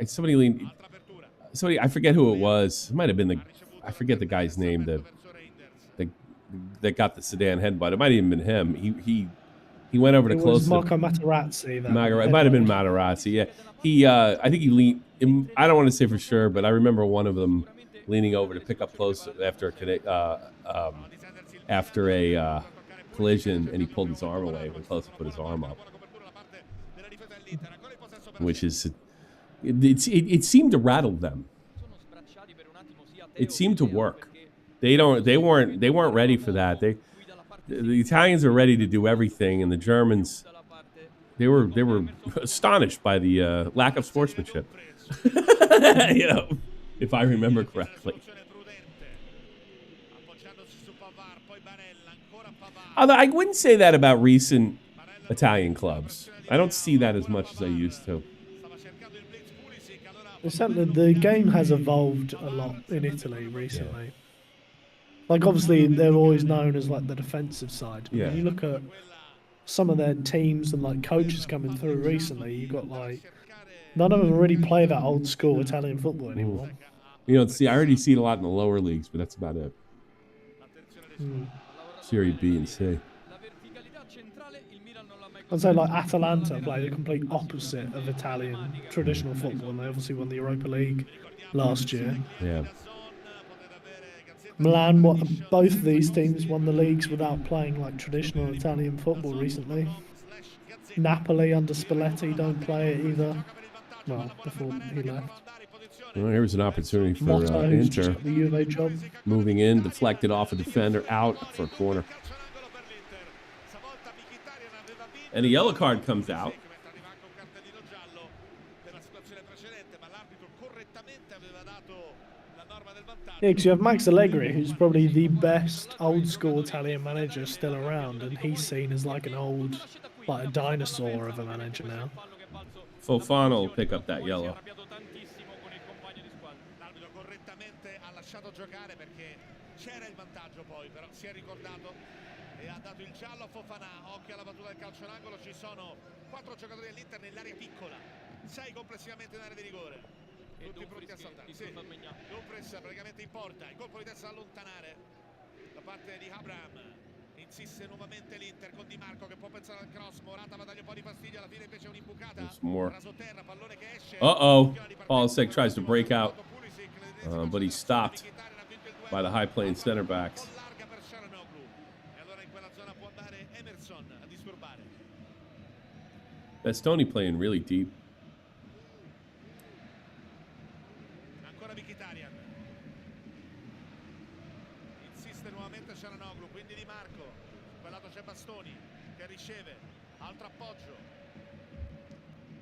Somebody, I forget who it was. It might have been I forget the guy's name that got the Zidane headbutt. It might have even been him. He went over to close. It was Marco Materazzi. It might have been Materazzi. Yeah, I think he leaned. I don't want to say for sure, but I remember one of them leaning over to pick up close after a collision, and he pulled his arm away when Close put his arm up. which is it seemed to rattle them. It seemed to work. They weren't ready for that. The Italians are ready to do everything, and the Germans they were astonished by the lack of sportsmanship. You know, if I remember correctly. Although I wouldn't say that about recent Italian clubs. I don't see that as much as I used to. The game has evolved a lot in Italy recently. Yeah. Like, obviously, they're always known as, like, the defensive side. But when you look at some of their teams and, like, coaches coming through recently, you've got, like, none of them really play that old school Italian football anymore. You know, I already see it a lot in the lower leagues, but that's about it. Serie B and C. I'd say, like, Atalanta play the complete opposite of Italian traditional football, and they obviously won the Europa League last year. Yeah. Milan, both of these teams won the leagues without playing, like, traditional Italian football recently. Napoli under Spalletti don't play it either. Well, before he left. Well, here's an opportunity for Inter. The Juve job. Moving in, deflected off a defender, out for a corner. And a yellow card comes out. Yeah, because you have Max Allegri, who's probably the best old-school Italian manager still around, and he's seen as like an old, like a dinosaur of a manager now. Fofana will pick up that yellow. E ha dato il giallo a Fofana. Occhio alla battuta del calcio d'angolo. Ci sono 4 giocatori dell'Inter nell'area piccola, 6 complessivamente in area di rigore, tutti pronti a saltare. Dumfries praticamente in porta, il colpo di testa da allontanare da parte di Abraham. Insiste nuovamente l'Inter con Di Marco che può pensare al cross. Morata va a dargli un po' di fastidio, alla fine invece è un'imbucata. Rasoterra, pallone che esce. Pulisic tries to break out, but he's stopped by the high-playing center backs. Bastoni playing really deep. Ancora Mkhitaryan. Insiste nuovamente Çalhanoğlu, quindi Di Marco. Quel lato c'è Bastoni che riceve. Altro appoggio.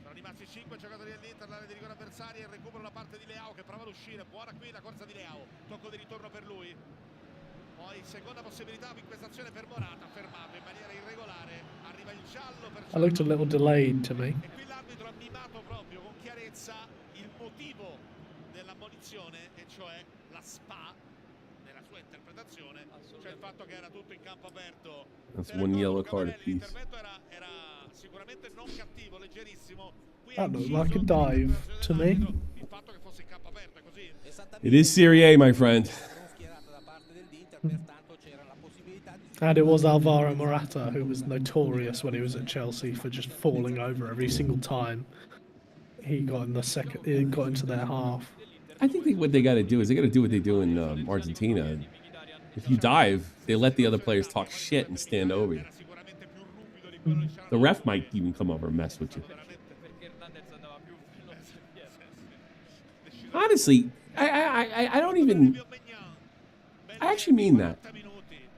Sono rimasti 5 giocatori dell'Inter, l'area di rigore avversaria, il recupero da parte di Leao che prova ad uscire. Buona qui la corsa di Leao. Tocco di ritorno per lui. Poi seconda possibilità in questa azione per Morata, fermato in maniera irregolare. Arriva il giallo per I looked a little delayed to me. E qui l'arbitro ha mimato proprio con chiarezza il motivo dell'ammonizione, e cioè la SPA nella sua interpretazione, cioè il fatto che era tutto in campo aperto. That's one yellow card apiece. L'intervento era sicuramente non cattivo, leggerissimo. That looked like a dive to me. Il fatto che fosse in campo aperto è così. It is Serie A, my friend. And it was Alvaro Morata, who was notorious when he was at Chelsea for just falling over every single time he got in he got into their half. I think what they got to do is they got to do what they do in Argentina. If you dive, they let the other players talk shit and stand over you. The ref might even come over and mess with you. Honestly, I don't even... I actually mean that.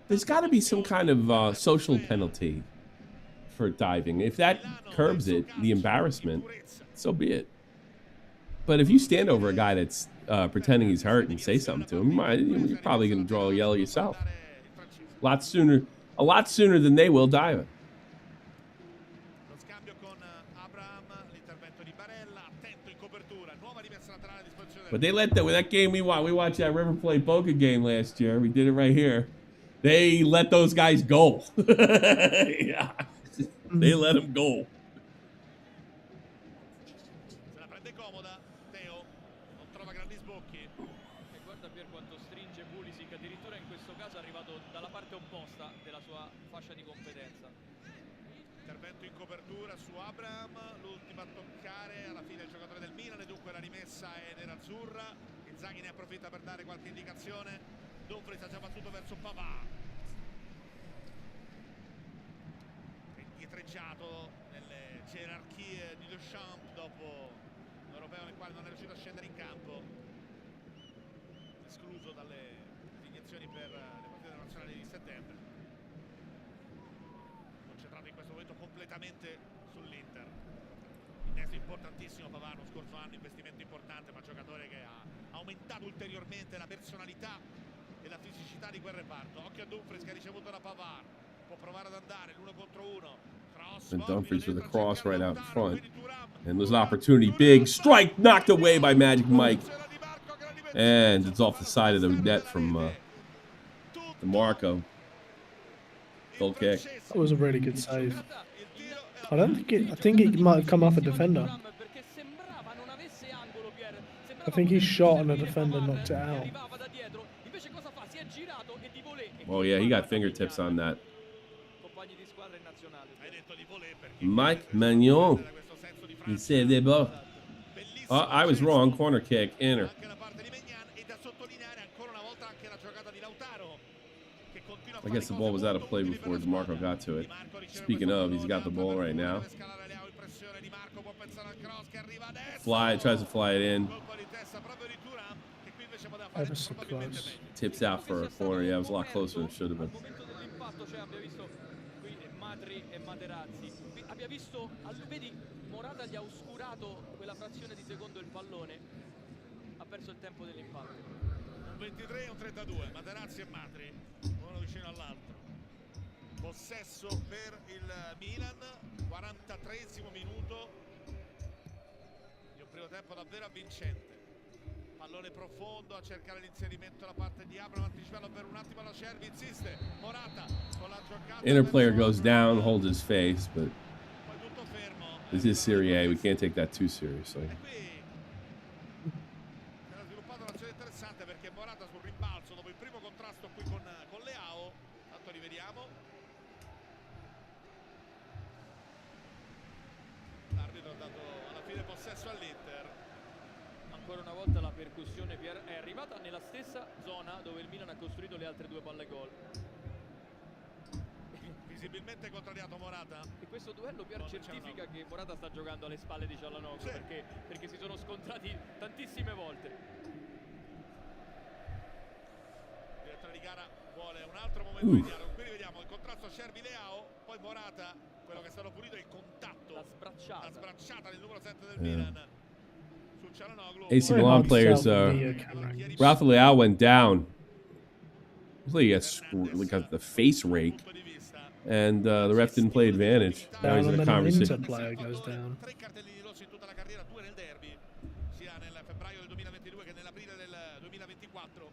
There's got to be some kind of social penalty for diving. If that curbs it, the embarrassment, so be it. But if you stand over a guy that's pretending he's hurt and say something to him, you're probably going to draw a yellow yourself. A lot sooner than they will diving. But they let that game we watched that River Plate Boca game last year. We did it right here. They let those guys go. Yeah. They let them go. Se la prende comoda, Teo non trova grandi sbocchi. E guarda per quanto stringe Pulisic, addirittura in questo caso è arrivato dalla parte opposta della sua fascia di competenza. Intervento in copertura su Abraham, l'ultima a toccare alla fine il giocatore del Milan, e dunque la rimessa è nerazzurra. Inzaghi ne approfitta per dare qualche indicazione. Dumfries ha già battuto verso Pavard. Indietreggiato nelle gerarchie di Le Deschamps dopo l'europeo nel quale non è riuscito a scendere in campo, escluso dalle designazioni per le partite nazionali di settembre, concentrato in questo momento completamente sull'Inter. Innesto importantissimo Pavard, lo scorso anno investimento importante, ma giocatore che ha aumentato ulteriormente la personalità e la fisicità di quel reparto. Occhio a Dumfries che ha ricevuto da Pavard, può provare ad andare l'uno contro uno. And Dumfries with a cross right out in front. And there's an opportunity. Big strike knocked away by Magic Mike. And it's off the side of the net from DeMarco. Goal kick. That was a really good save. I think it might have come off a defender. I think he shot and a defender knocked it out. Oh yeah, he got fingertips on that. Mike Magnon. He saved it both. Oh, I was wrong. Corner kick. Inner. I guess the ball was out of play before DeMarco got to it. Speaking of, he's got the ball right now. Tries to fly it in. Ever so close. Tips out for a corner. Yeah, it was a lot closer than it should have been. Abbia visto, vedi, Morata gli ha oscurato quella frazione di secondo il pallone, ha perso il tempo dell'impatto. Un 23 e un 32, Materazzi e Matri, uno vicino all'altro. Possesso per il Milan, 43esimo minuto di un primo tempo davvero avvincente. Pallone profondo a cercare l'inserimento da parte di Abraham, anticipato per un attimo la Cervi, insiste Morata con la giocata. Inner player goes down, holds his face, but this is Serie A. We can't take that too seriously. Era sviluppato un'azione interessante perché Morata sul rimbalzo dopo il primo contrasto qui con Leao, tanto rivediamo. L'arbitro ha dato alla fine possesso all'Inter. Ancora una volta la percussione è arrivata nella stessa zona dove il Milan ha costruito le altre due palle gol. Visibilmente contrariato Morata. E questo duello certifica che Morata sta giocando alle spalle di Cialanoglu, sì, perché si sono scontrati tantissime volte. Il direttore di gara vuole un altro momento di dialogo. Qui vediamo il contrasto Cervi-Leao, poi Morata, quello che è stato purito è il contatto, la sbracciata del numero 7 del Milan. AC Milan players, Ralph Leao went down. He got the face rake, and the ref didn't play advantage. Now he's in a conversation. Inter player goes down. Tre cartellini rossi in tutta la carriera, due nel derby, sia nel febbraio del 2022 che nell'aprile del 2024.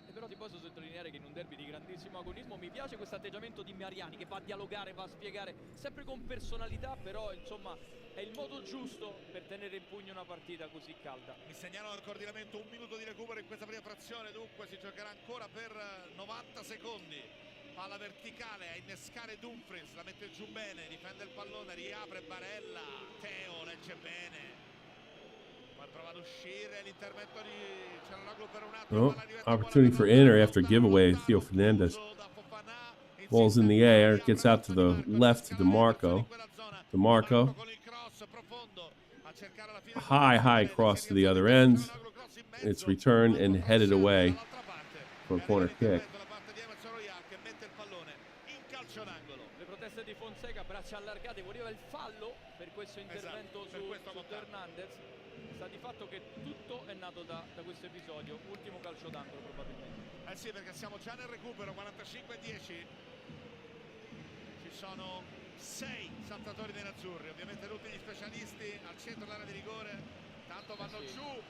E però ti posso sottolineare che in un derby di grandissimo agonismo mi piace questo atteggiamento di Mariani che va a dialogare, va a spiegare, sempre con personalità, però insomma è il modo giusto per tenere in pugno una partita così calda. Mi segnalano il coordinamento, un minuto di recupero in questa prima frazione, dunque si giocherà ancora per 90 secondi. Palla verticale a innescare Dumfries, la mette giù bene, difende il pallone, riapre Barella, Teo legge bene, poi prova ad uscire, l'intervento di Cialanoglu per un attimo. Opportunity for Inter after giveaway. Theo Fernandez. Ball's in the air, gets out to the left to DeMarco. DeMarco. High cross to the other end. It's returned and headed away for a corner kick. Le proteste di Fonseca, braccia allargate, voleva il fallo per questo intervento su Hernandez. Sta di fatto che tutto è nato da questo episodio, ultimo calcio d'angolo probabilmente. Eh sì, perché siamo già nel recupero, 45-10. Ci sono 6 saltatori nerazzurri, ovviamente tutti gli specialisti al centro dell'area di rigore, tanto vanno giù.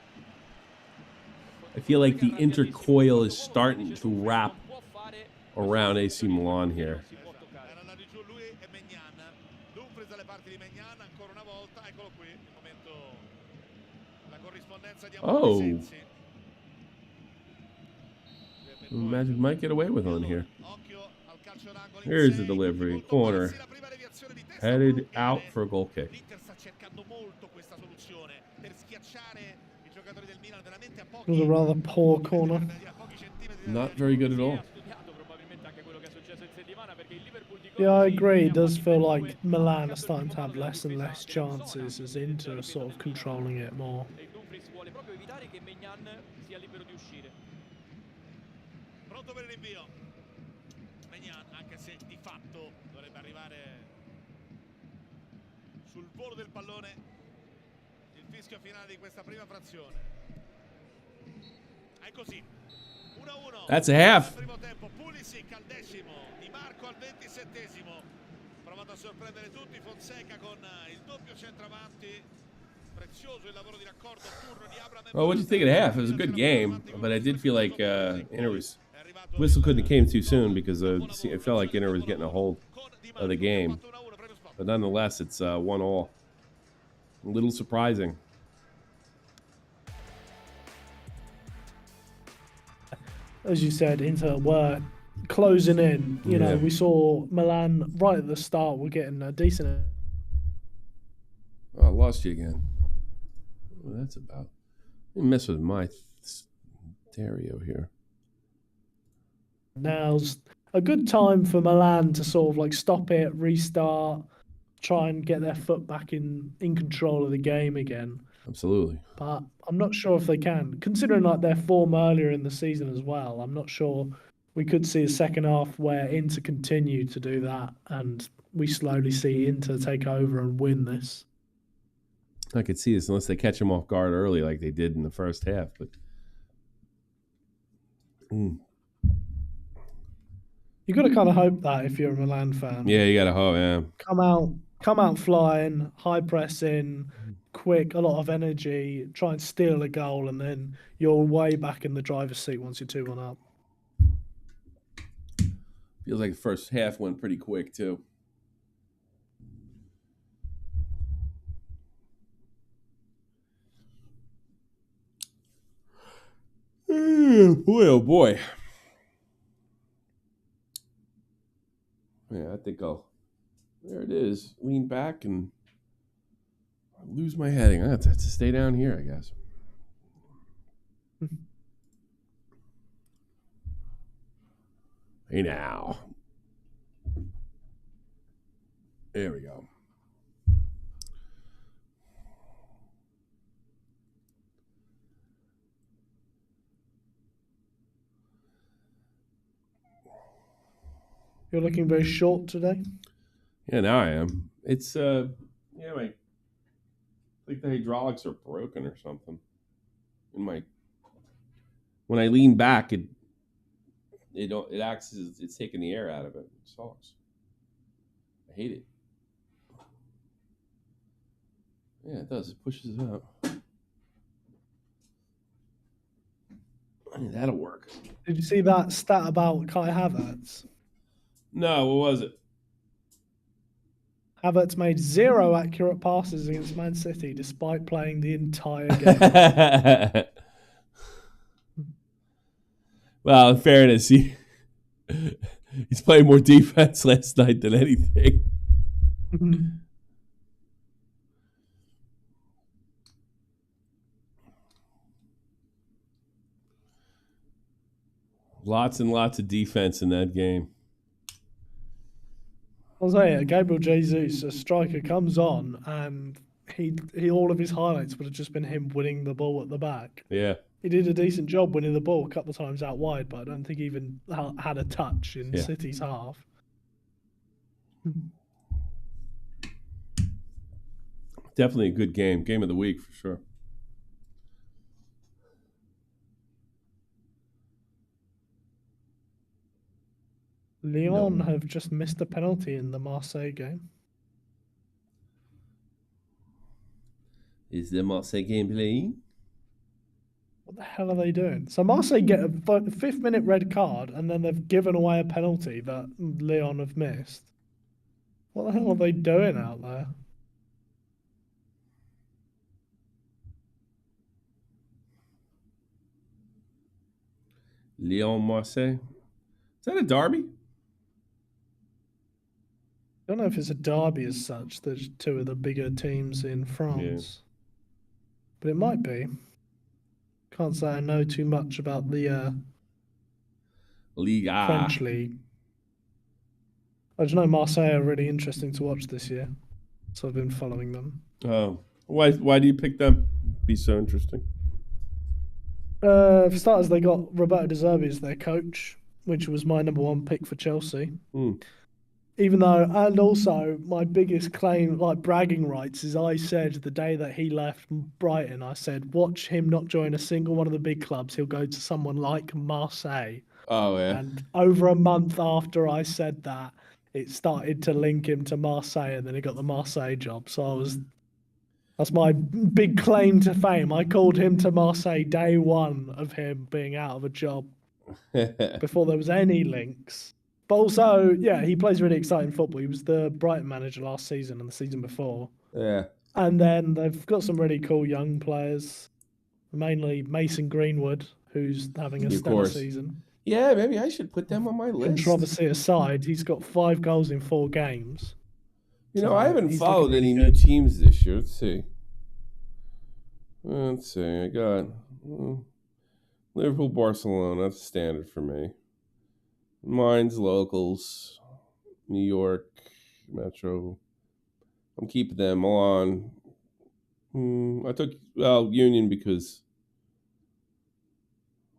I feel like the Inter coil is starting to wrap around AC Milan here. Erano di giù lui e Maignan. Dumfries dalle parti di Maignan, ancora una volta, eccolo qui, il momento, la corrispondenza di Sensi. Magic might get away with one here. Here's the delivery, corner, headed out for a goal kick. It was a rather poor corner. Not very good at all. Yeah, I agree. It does feel like Milan are starting to have less and less chances as Inter are sort of controlling it more. E il Dumfries vuole proprio evitare che Maignan sia libero di uscire. Pronto per il rinvio. Maignan, anche se di fatto dovrebbe arrivare sul volo del pallone. Il fischio finale di questa prima frazione. È così. 1-1. That's a half. Primo tempo, Pulisic al 10°, Di Marco al 27°. Provato a sorprendere tutti Fonseca con il doppio centravanti. Prezioso il lavoro di raccordo turno di Abraham. Well, what did you think of the half? It was a good game, but I did feel like Inter was whistle couldn't have came too soon because it felt like Inter was getting a hold of the game. But nonetheless, it's 1-1. A little surprising. As you said, Inter were closing in. You know, we saw Milan right at the start. We're getting a decent. Oh, I lost you again. What that's about? Let me mess with my stereo here. Now's a good time for Milan to sort of like stop it, restart, try and get their foot back in control of the game again. Absolutely. But I'm not sure if they can. Considering like their form earlier in the season as well, I'm not sure we could see a second half where Inter continue to do that and we slowly see Inter take over and win this. I could see this unless they catch them off guard early like they did in the first half. But you got to kind of hope that if you're a Milan fan. Yeah, you got to hope, yeah. Come out flying, high pressing, quick, a lot of energy, try and steal a goal, and then you're way back in the driver's seat once you're 2-1 up. Feels like the first half went pretty quick, too. Boy, oh boy. Yeah, I think I'll... There it is. Lean back and lose my heading. I have to stay down here, I guess. Hey, now. There we go. You're looking very short today. Yeah, now I am. It's I think the hydraulics are broken or something. When I lean back, it acts as it's taking the air out of it. It sucks. I hate it. Yeah, it does. It pushes it up. That'll work. Did you see that stat about Kai Havertz? No, what was it? Havertz made 0 accurate passes against Man City despite playing the entire game. Well, in fairness, he's playing more defense last night than anything. Lots and lots of defense in that game. I'll say it, Gabriel Jesus, a striker, comes on and he all of his highlights would have just been him winning the ball at the back. Yeah. He did a decent job winning the ball a couple of times out wide, but I don't think he even had a touch in City's half. Definitely a good game. Game of the week for sure. Lyon have just missed a penalty in the Marseille game. Is the Marseille game playing? What the hell are they doing? So Marseille get a 5th-minute red card, and then they've given away a penalty that Lyon have missed. What the hell are they doing out there? Lyon, Marseille. Is that a derby? I don't know if it's a derby as such. There's 2 of the bigger teams in France. But it might be. Can't say I know too much about the Liga. French league. I just know Marseille are really interesting to watch this year, so I've been following them. Oh, why do you pick them? Be so interesting. For starters, they got Roberto De Zerbi as their coach, which was my number one pick for Chelsea. Even though, and also my biggest claim, like bragging rights, is I said the day that he left Brighton, I said, watch him not join a single one of the big clubs. He'll go to someone like Marseille. Oh, yeah. And over a month after I said that, it started to link him to Marseille, and then he got the Marseille job. So that's my big claim to fame. I called him to Marseille day one of him being out of a job before there was any links. But also, yeah, he plays really exciting football. He was the Brighton manager last season and the season before. Yeah. And then they've got some really cool young players, mainly Mason Greenwood, who's having a stellar season. Yeah, maybe I should put them on my list. Controversy aside, he's got 5 goals in 4 games. You know, I haven't followed any new teams this year. Let's see. I got Liverpool, Barcelona. That's standard for me. Mine's locals. New York, Metro. I'm keeping them on. I took Union because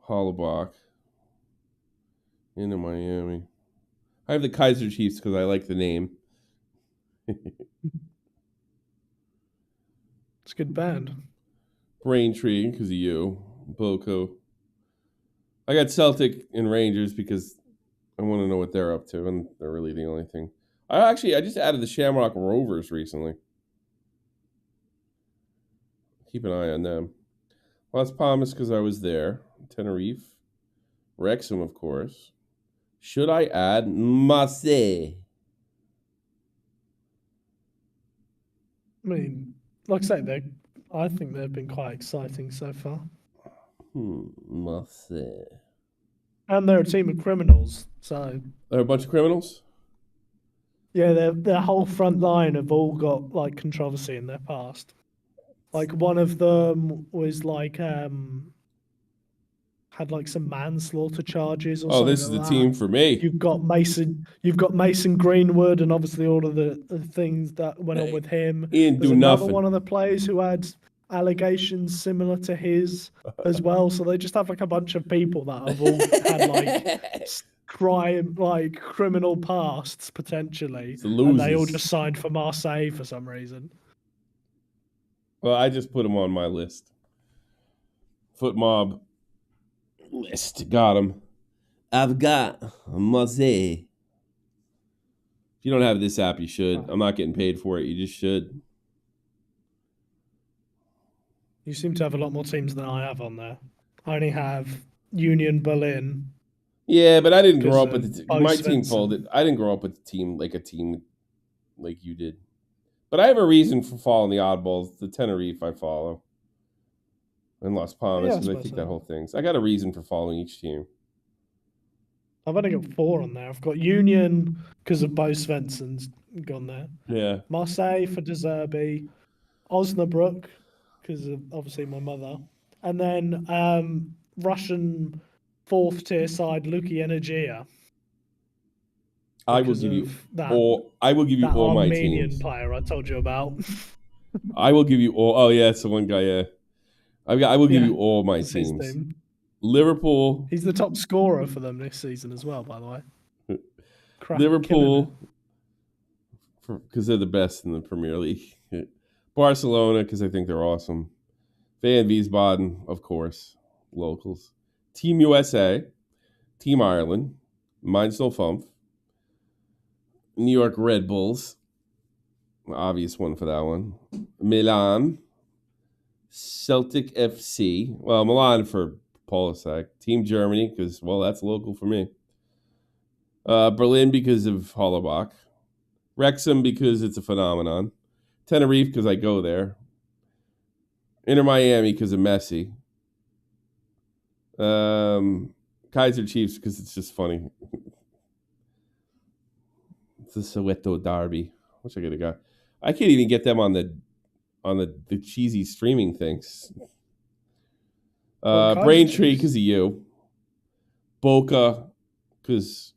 Hollabach. Into Miami. I have the Kaiser Chiefs because I like the name. It's a good band. Braintree because of you. Boko. I got Celtic and Rangers because I want to know what they're up to, and they're really the only thing. I just added the Shamrock Rovers recently. Keep an eye on them. Las Palmas because I was there. Tenerife. Wrexham, of course. Should I add Marseille? I mean, like I say, I think they've been quite exciting so far. Marseille. And they're a team of criminals, so... They're a bunch of criminals? Yeah, their whole front line have all got, like, controversy in their past. Like, one of them was, like, had like some manslaughter charges or something. This is the team for me. You've got Mason Greenwood, and obviously all of the things that went on with him. He didn't do another nothing. One of the players who had allegations similar to his as well. So they just have like a bunch of people that have all had like criminal pasts potentially, and they all just signed for Marseille for some reason. Well, I just put them on my list. Foot mob list. Got them. I've got Marseille. If you don't have this app, you should. I'm not getting paid for it. You just should. You seem to have a lot more teams than I have on there. I only have Union Berlin. Yeah, but I didn't grow up with my team folded. I didn't grow up with a team like you did. But I have a reason for following the oddballs. The Tenerife I follow. And Las Palmas, because I think that whole thing. So I got a reason for following each team. I've only got 4 on there. I've got Union because of Bo Svensson's gone there. Yeah. Marseille for De Zerbi. Osnabrück because of obviously my mother. And then Russian 4th tier side Luki Energia. I will give you all my teams. Armenian player I told you about. I will give you all. Oh yeah, it's the one guy. Yeah, I will give you all my teams. Liverpool. He's the top scorer for them this season as well, by the way. Liverpool, because they're the best in the Premier League. Barcelona, because I think they're awesome. Van Wiesbaden, of course, locals. Team USA, Team Ireland, mine's no fump. New York Red Bulls, obvious one for that one. Milan, Celtic FC. Well, Milan for Polasak. Team Germany, because, well, that's local for me. Berlin because of Hollabach. Wrexham because it's a phenomenon. Tenerife because I go there. Inter Miami because of Messi. Kaiser Chiefs because it's just funny. It's the Soweto Derby. Wish I could have got. I can't even get them on the cheesy streaming things. Braintree because of you. Boca because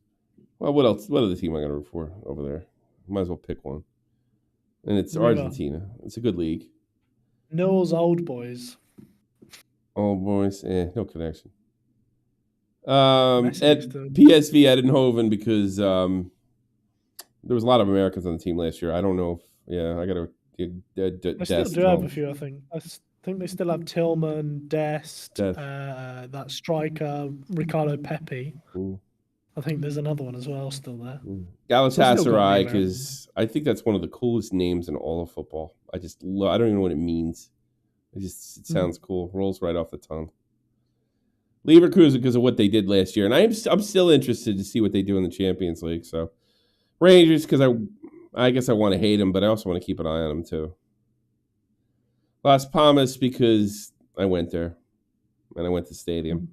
Well, what else? What other team am I going to root for over there? Might as well pick one. And it's Argentina. It's a good league. Newell's Old Boys. Old Boys, no connection. At to... PSV Eindhoven because there was a lot of Americans on the team last year. I don't know if I got to. They still do have a few. I think they still have Tillman, Dest. That striker Ricardo Pepi. Mm. I think there's another one as well still there. Galatasaray, because I think that's one of the coolest names in all of football. I don't even know what it means. It sounds cool. Rolls right off the tongue. Leverkusen because of what they did last year, and I'm still interested to see what they do in the Champions League. So Rangers because I guess I want to hate them, but I also want to keep an eye on them too. Las Palmas because I went there, and I went to the stadium.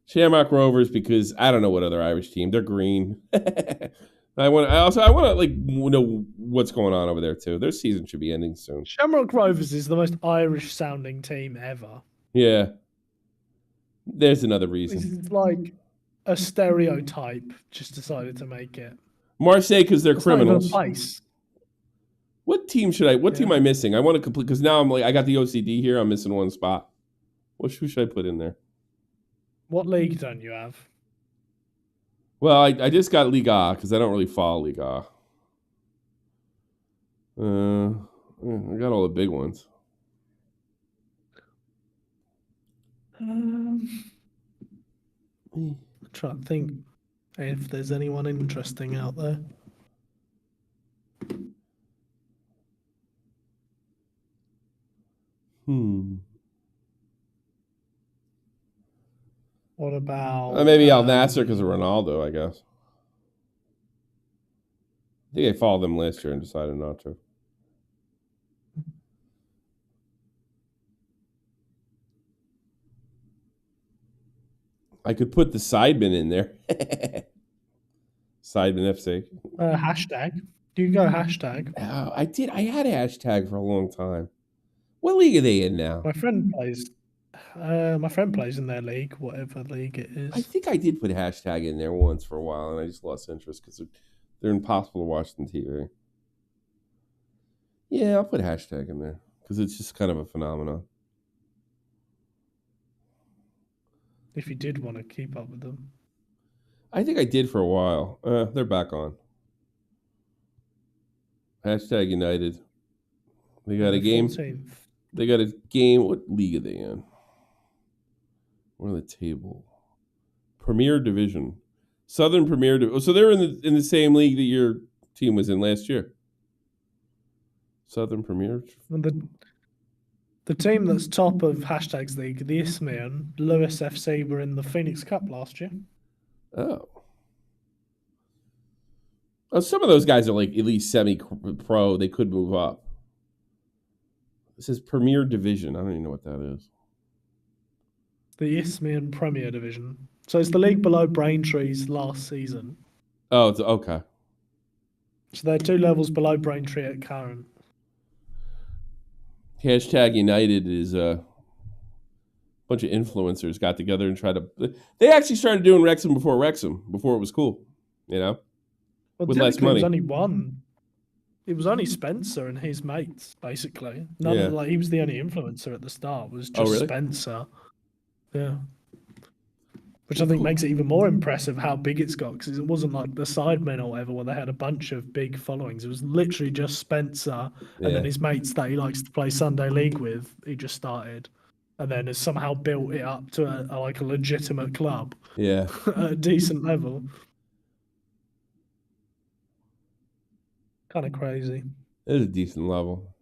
Shamrock Rovers because I don't know what other Irish team. They're green. I want to know what's going on over there too. Their season should be ending soon. Shamrock Rovers is the most Irish sounding team ever. Yeah. There's another reason. It's like a stereotype. Just decided to make it. Marseille because they're criminals. Not even a place. What team should I? What team am I missing? I want to complete because now I got the OCD here. I'm missing one spot. Who should I put in there? What league don't you have? Well, I just got Liga because I don't really follow Liga. I got all the big ones. I'm trying to think if there's anyone interesting out there. What about... maybe Al Nassr because of Ronaldo, I guess. I think I followed them last year and decided not to. I could put the Sidemen in there. Sidemen FC. Hashtag. Do you go hashtag? I did. I had a hashtag for a long time. What league are they in now? My friend plays in their league, whatever league it is. I think I did put hashtag in there once for a while, and I just lost interest because they're impossible to watch on TV. Yeah, I'll put hashtag in there because it's just kind of a phenomenon. If you did want to keep up with them. I think I did for a while. They're back on. Hashtag United. They got a game. 14th. They got a game. What league are they in? We're on the table. Premier Division. Southern Premier Division. So they're in the same league that your team was in last year. Southern Premier. The team that's top of hashtags league, the Isthmian, Lewis FC, were in the Phoenix Cup last year. Oh, some of those guys are like at least semi-pro. They could move up. This is Premier Division. I don't even know what that is. The Isthmian Premier Division. So it's the league below Braintree's last season. Oh, it's okay. So they're 2 levels below Braintree at current. Hashtag United is a bunch of influencers got together and tried to... They actually started doing Wrexham before it was cool, you know? Well, with less money. It was only one. It was only Spencer and his mates, basically. He was the only influencer at the start. Was just Spencer. Yeah. Which I think makes it even more impressive how big it's got, because it wasn't like the Sidemen or whatever where they had a bunch of big followings. It was literally just Spencer and then his mates that he likes to play Sunday League with. He just started and then has somehow built it up to a legitimate club. Yeah. At a decent level. Kind of crazy. It is a decent level.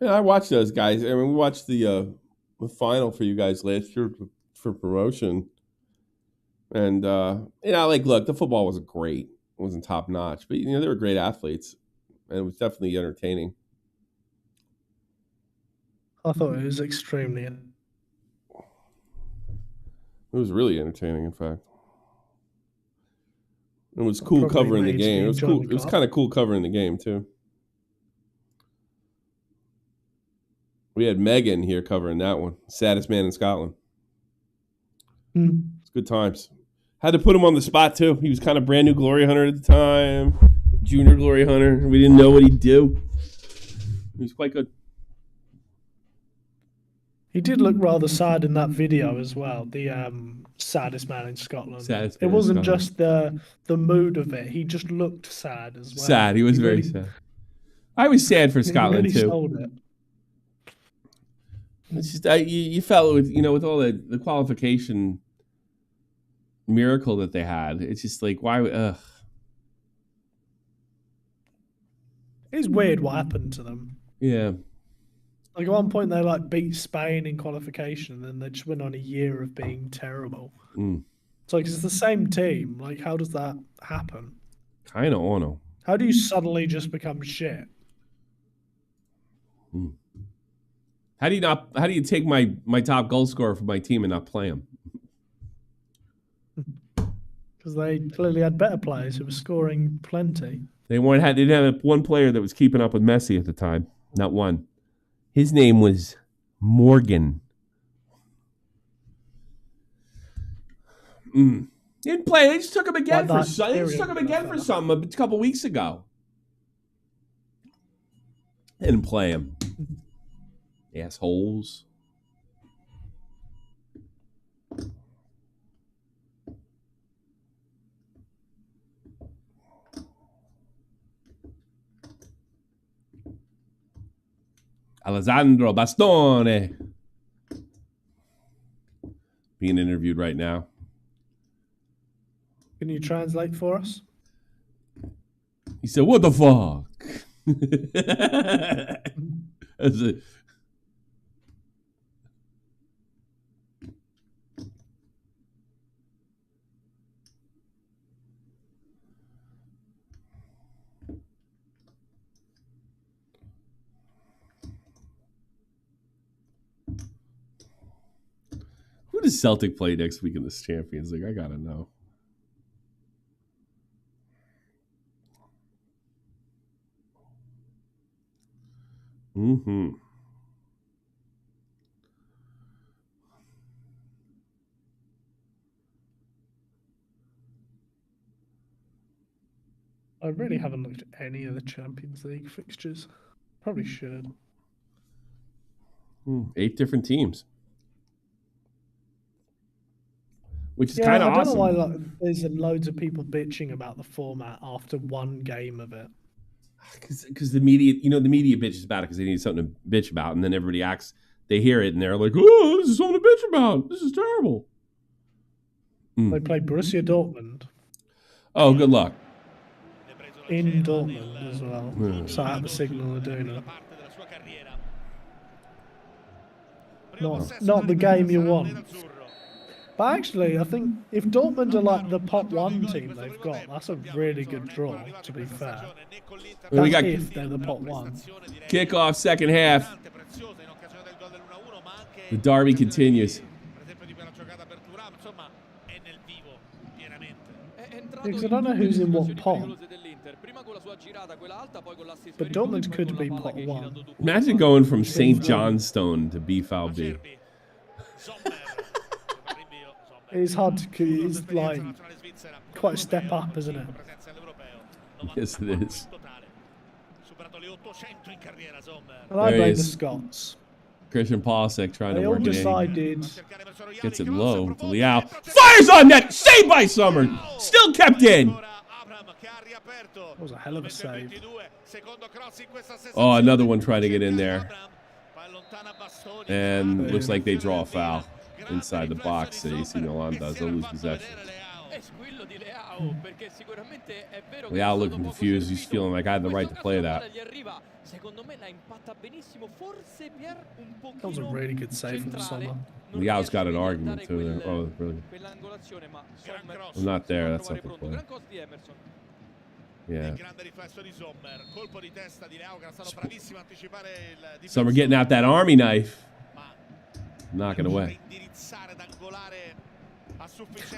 Yeah, I watched those guys. I mean, we watched the final for you guys last year for promotion. And, look, the football wasn't great. It wasn't top notch. But, they were great athletes. And it was definitely entertaining. I thought it was extremely... It was really entertaining, in fact. It was cool covering the game. It was cool. It was kind of cool covering the game, too. We had Megan here covering that one. Saddest man in Scotland. It's good times. Had to put him on the spot, too. He was kind of brand new glory hunter at the time. Junior glory hunter. We didn't know what he'd do. He was quite good. He did look rather sad in that video as well. The saddest man in Scotland. It wasn't just the mood of it. He just looked sad as well. Sad. He was very sad. I was sad for Scotland really too. Sold it. It's just you felt with with all the qualification miracle that they had. It's just like why? Ugh. It's weird what happened to them. Yeah. Like at one point they beat Spain in qualification, and then they just went on a year of being terrible. It's like it's the same team. Like how does that happen? Kind of ono. How do you suddenly just become shit? How do you take my top goal scorer from my team and not play him? Because they clearly had better players who were scoring plenty. They didn't have one player that was keeping up with Messi at the time. Not one. His name was Morgan. Didn't play. They just took him again for something. They just took him again for something a couple weeks ago. Didn't play him. Assholes. Alessandro Bastone being interviewed right now. Can you translate for us? He said, "What the fuck?" That's it. Who does Celtic play next week in this Champions League? I gotta know. I really haven't looked at any of the Champions League fixtures. Probably should. 8 different teams. Which is kind of awesome. I don't know why there's loads of people bitching about the format after one game of it. Because the media, the media bitches about it because they need something to bitch about, and then everybody acts, they hear it, and they're like, "Oh, this is something to bitch about. This is terrible." They played Borussia Dortmund. Oh, good luck. In Dortmund as well. So at the Signal Iduna. Not the game you want. But actually, I think if Dortmund are the pot 1 team they've got, that's a really good draw, to be fair. We got if they're the pot 1. Kickoff, second half. The derby continues. Because I don't know who's in what pot. But Dortmund could be pot 1. Imagine going from St. Johnstone to BVB. It's hard to. It's quite a step up, isn't it? Yes, it is. And I blame the Scots. Christian Pulisic trying to work it in. They all decided. Gets it low to Leao. Fires on net. Saved by Summer. Still kept in. That was a hell of a save. Oh, another one trying to get in there. And looks like they draw a foul inside the box that AC Milan does. They'll lose possession. Leao looking confused. He's feeling like I had the right to play that. That was a really good save from Sommer. Leao's got an argument too. Oh, really? I'm not there. That's not the play. Yeah. Sommer getting out that army knife. Knocking away.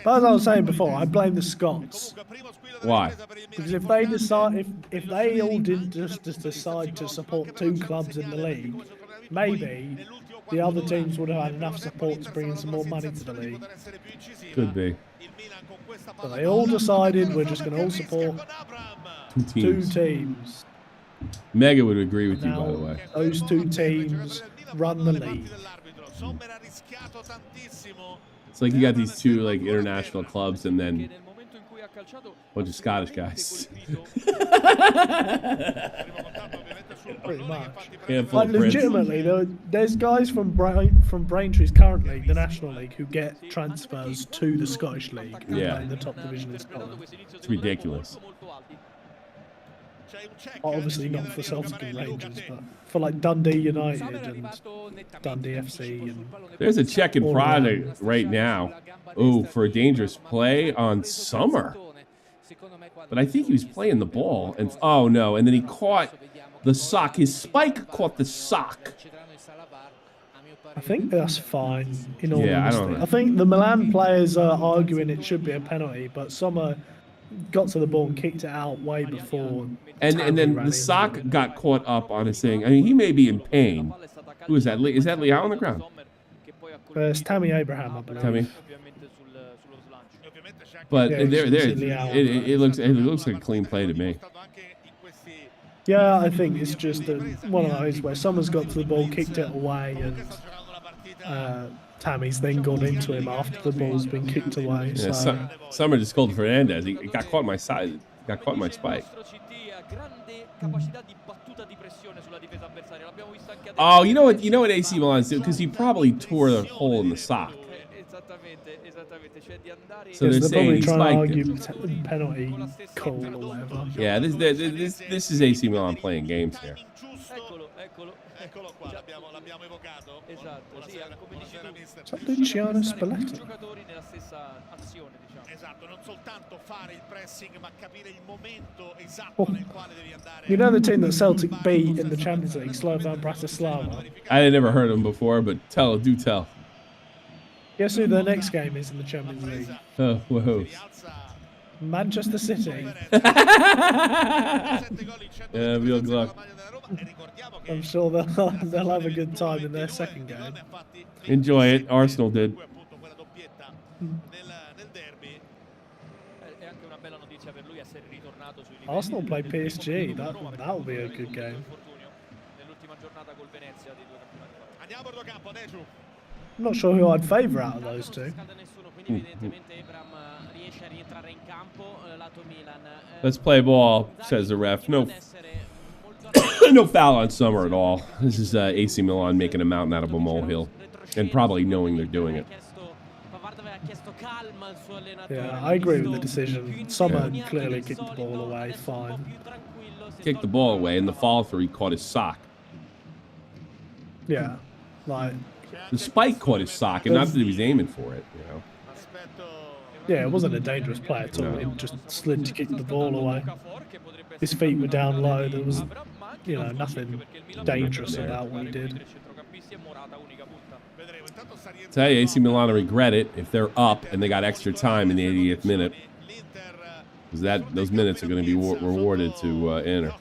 But as I was saying before, I blame the Scots. Why? Because if they decide, if they all didn't just decide to support 2 clubs in the league, maybe the other teams would have had enough support to bring in some more money to the league. Could be. So they all decided we're just going to all support two teams. Mega would agree with you, by the way. Those two teams run the league. It's like you got these two like international clubs and then a bunch of Scottish guys. Pretty much. But legitimately, there's guys from Braintree's currently the National League who get transfers to the Scottish League. Yeah. In the top division in Scotland. It's ridiculous. Obviously not for Celtic and Rangers, but for like Dundee United and Dundee FC. And there's a check in product right now. Oh, for a dangerous play on Summer. But I think he was playing the ball. And oh no, and then he caught the sock. His spike caught the sock. I think that's fine, in all yeah, honesty. I don't know. I think the Milan players are arguing it should be a penalty, but Summer got to the ball and kicked it out way before. And then the sock got caught up on his thing. I mean, he may be in pain. Who is that? Is that Leao on the ground? It's Tammy Abraham, I believe. Tammy. But Yeah, it looks like a clean play to me. Yeah, I think it's just one of those where someone's got to the ball, kicked it away, and Tammy's then gone into him after the ball's been kicked away. Yeah, So. Summer just called Fernandez. He got caught in my side. Got caught in my spike. Oh, you know what AC Milan's doing? Because he probably tore the hole in the sock. So they're saying he spiked it. Penalty call or whatever. Yeah, this is AC Milan playing games here. Is that Luciano Spalletti? Oh. You know the team that Celtic beat in the Champions League, Slovan Bratislava? I had never heard of him before, but do tell. Guess who their next game is in the Champions League? Oh, whoa. Manchester City. Yeah, real luck. I'm sure they'll have a good time in their second game. Enjoy it. Arsenal did. Arsenal play PSG. That'll be a good game. I'm not sure who I'd favour out of those two. Let's play ball, says the ref. No foul on Summer at all. This is AC Milan making a mountain out of a molehill, and probably knowing they're doing it. Yeah, I agree with the decision. Summer clearly kicked the ball away, fine. Kicked the ball away, and the follow through, he caught his sock. Yeah, like... The spike caught his sock, and not that he was aiming for it, you know. Yeah, it wasn't a dangerous play at all. No. It just slid to kick the ball away. His feet were down low. There was, nothing dangerous about what he did. Tell you, AC Milan will regret it if they're up and they got extra time in the 80th minute. Because those minutes are going to be rewarded to Inter.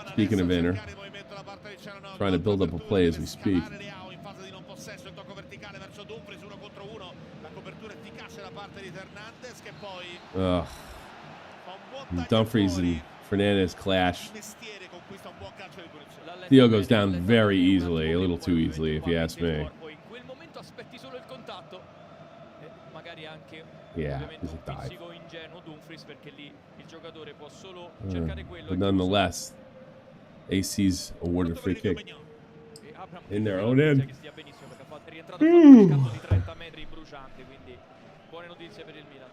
Speaking of Inter, trying to build up a play as we speak. Dumfries and Fernandez clash. Theo goes down very easily, a little too easily, if you ask me. Yeah, it's a dive. But nonetheless, AC's awarded a free kick in their own end.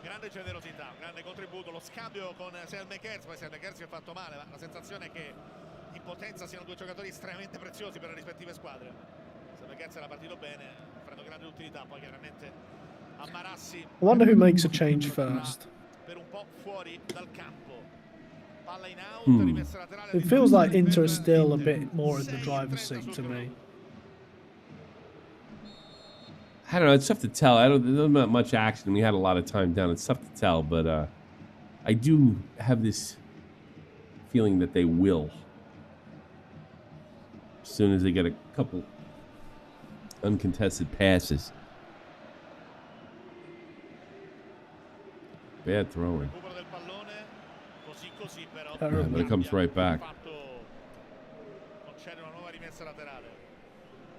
Grande generosità, un grande contributo, lo scambio con Selmekers, poi Selmekers si è fatto male, ma la sensazione è che in potenza siano due giocatori estremamente preziosi per le rispettive squadre. Selmekers era partito bene, prendo grande utilità, poi chiaramente Ammarassi. I wonder who makes a change first. Per un po' fuori dal campo. Palla in out, rimessa laterale. It feels like Inter is still a bit more in the driver's seat to me. I don't know. It's tough to tell. There's not much action. We had a lot of time down. It's tough to tell, but I do have this feeling that they will. As soon as they get a couple uncontested passes. Bad throwing. Yeah, but it comes right back.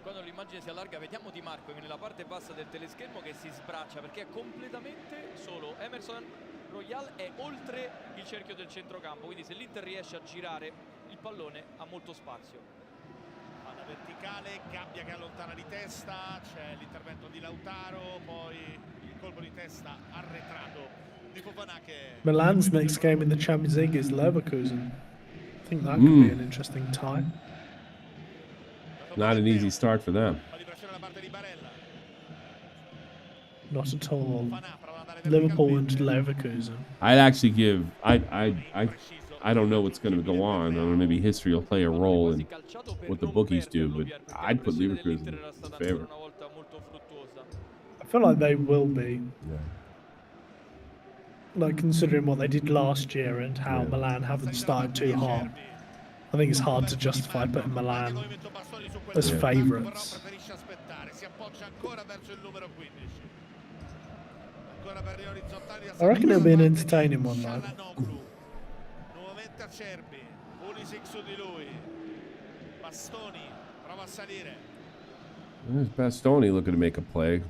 Quando l'immagine si allarga vediamo Di Marco nella parte bassa del teleschermo che si sbraccia perché è completamente solo. Emerson Royal è oltre il cerchio del centrocampo, quindi se l'Inter riesce a girare il pallone ha molto spazio. Palla verticale, Gabbia che allontana di testa, c'è l'intervento di Lautaro, poi il colpo di testa arretrato di Fofana che... Milan's next game in the Champions League is Leverkusen. I think that could be an interesting tie. Not an easy start for them. Not at all. Liverpool and Leverkusen. I'd actually give. I don't know what's going to go on. I don't know. Maybe history will play a role in what the bookies do, but I'd put Leverkusen in favor. I feel like they will be. Yeah. Like considering what they did last year and how Milan haven't started too hot. I think it's hard to justify putting Milan as favourites. I reckon it'll be an entertaining one though. There's Bastoni looking to make a play.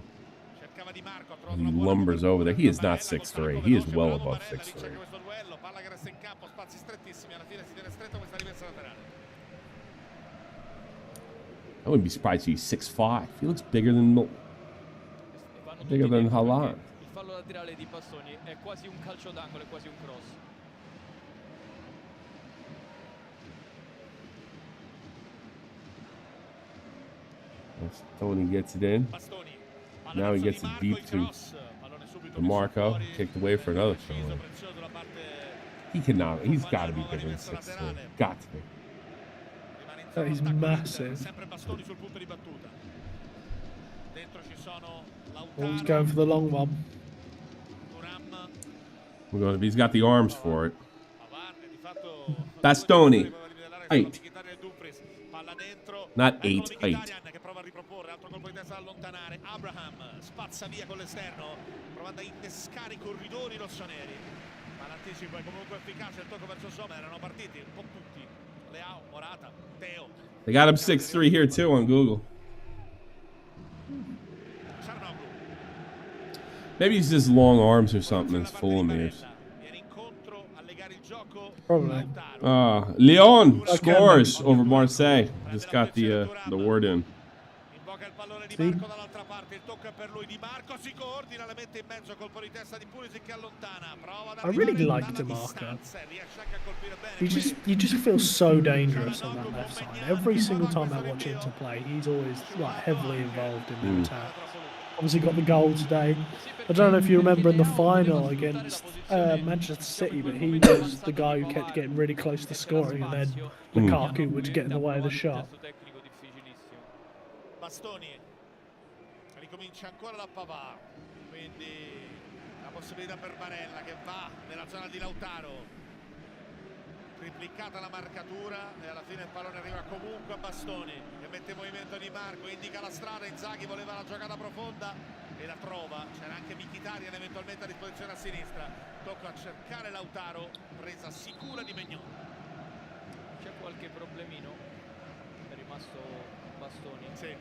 He lumbers over there. He is not 6'3". He is well above 6'3". I wouldn't be surprised if he's 6'5". He looks bigger than Haaland. Il fallo laterale di Bastoni è quasi un calcio d'angolo, è quasi un cross. Bastoni gets it in. Now he gets it deep to Marco. Kicked away for another throw. He cannot. He's got to be bigger than 6'3". Got to be. That is massive. Oh, he's going for the long one. We're going. He's got the arms for it. Bastoni, 8. Not 8, 8. Abraham spazza via con l'esterno, provando a innescare i corridori rossoneri. Ma l'anticipo è comunque efficace, il tocco verso Sommer, erano partiti un po' tutti. Leao, Morata, Teo. They got him 6'3" here too on Google. Maybe he's just long arms or something that's fooling me. Probably. Lyon scores over Marseille. Just got the word in. See? I really like DeMarco. You just feel so dangerous on that left side. Every single time I watch him to play, he's always like heavily involved in the attack. Obviously got the goal today. I don't know if you remember in the final against Manchester City, but he was the guy who kept getting really close to scoring, and then Lukaku would get in the way of the shot. Bastoni ricomincia ancora da Pavard, quindi la possibilità per Barella che va nella zona di Lautaro, triplicata la marcatura e alla fine il pallone arriva comunque a Bastoni che mette in movimento Di Marco, indica la strada, Inzaghi voleva la giocata profonda e la trova, c'era anche Mkhitaryan eventualmente a disposizione a sinistra, tocca a cercare Lautaro, presa sicura di Mignon. C'è qualche problemino, è rimasto Bastoni? Sì,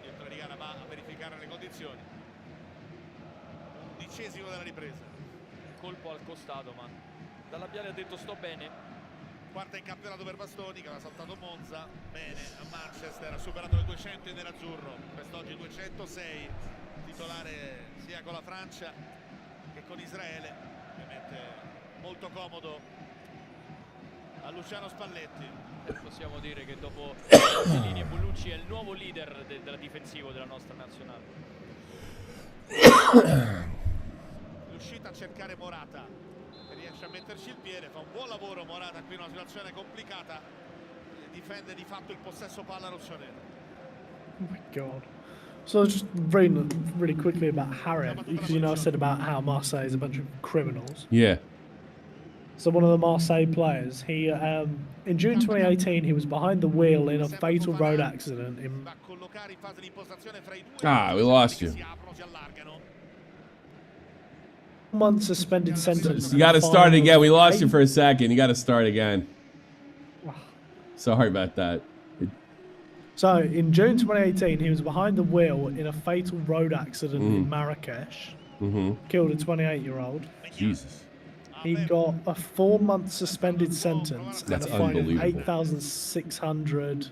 dietro di gara va a verificare le condizioni. 11° della ripresa. Colpo al costato, ma dal labiale ha detto sto bene. Quarta in campionato per Bastoni che aveva saltato Monza, bene a Manchester, ha superato le 200 in nerazzurro, quest'oggi 206, titolare sia con la Francia che con Israele, ovviamente molto comodo a Luciano Spalletti. Possiamo dire che dopo Cellini e Bonucci è il nuovo leader del difensivo della nostra nazionale. L'uscita a cercare Morata, che riesce a metterci il piede, fa un buon lavoro Morata qui in una situazione complicata, difende di fatto il possesso palla rossonero. Oh my god. So just really quickly about Harry, because I said about how Marseille is a bunch of criminals. Yeah. So one of the Marseille players, he in June 2018, he was behind the wheel in a fatal road accident. We lost you. 1 month suspended sentence. You got to start again. We lost you for a second. You got to start again. Sorry about that. So in June 2018, he was behind the wheel in a fatal road accident in Marrakesh. Killed a 28-year-old. Jesus. He got a 4-month suspended sentence and That's a fine of unbelievable. 8,600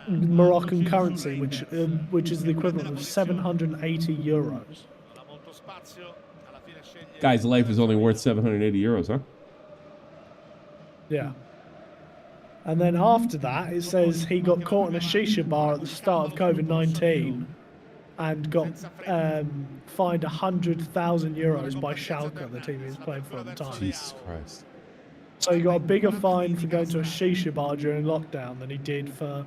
Moroccan currency, which is the equivalent of 780 euros. Guy's life is only worth 780 euros, huh? Yeah. And then after that, it says he got caught in a shisha bar at the start of COVID-19 and got fined 100,000 euros by Schalke, the team he was playing for at the time. Jesus Christ. So he got a bigger fine for going to a shisha bar during lockdown than he did for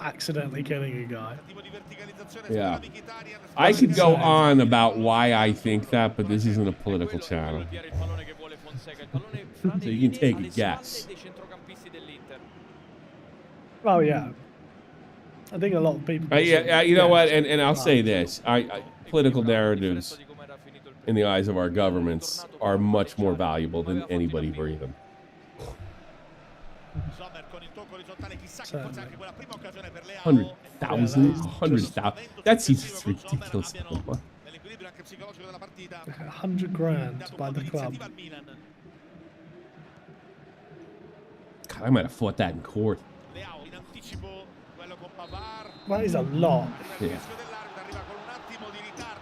accidentally killing a guy. Yeah. I could go on about why I think that, but this isn't a political channel. So you can take a guess. Oh, yeah. I think a lot of people... you know what? And I'll say this. Political narratives, in the eyes of our governments, are much more valuable than anybody breathing. Certainly. 100,000? That seems ridiculous. 100 grand by the club. God, I might have fought that in court. That is a lot. Yeah.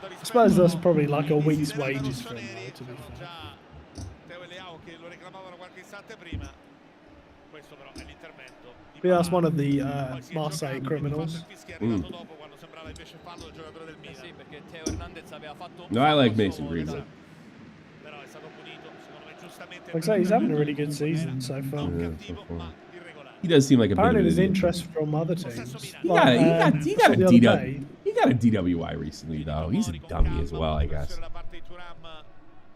I suppose that's probably like a week's wages for him, though, to be fair. But yeah, that's one of the Marseille criminals. No, I like Mason Greenwood. Like I say, he's having a really good season so far. Yeah, so far. He does seem like a Apparently bit of there's an interest from other teams. He got a DWI recently, though. He's a dummy as well, I guess.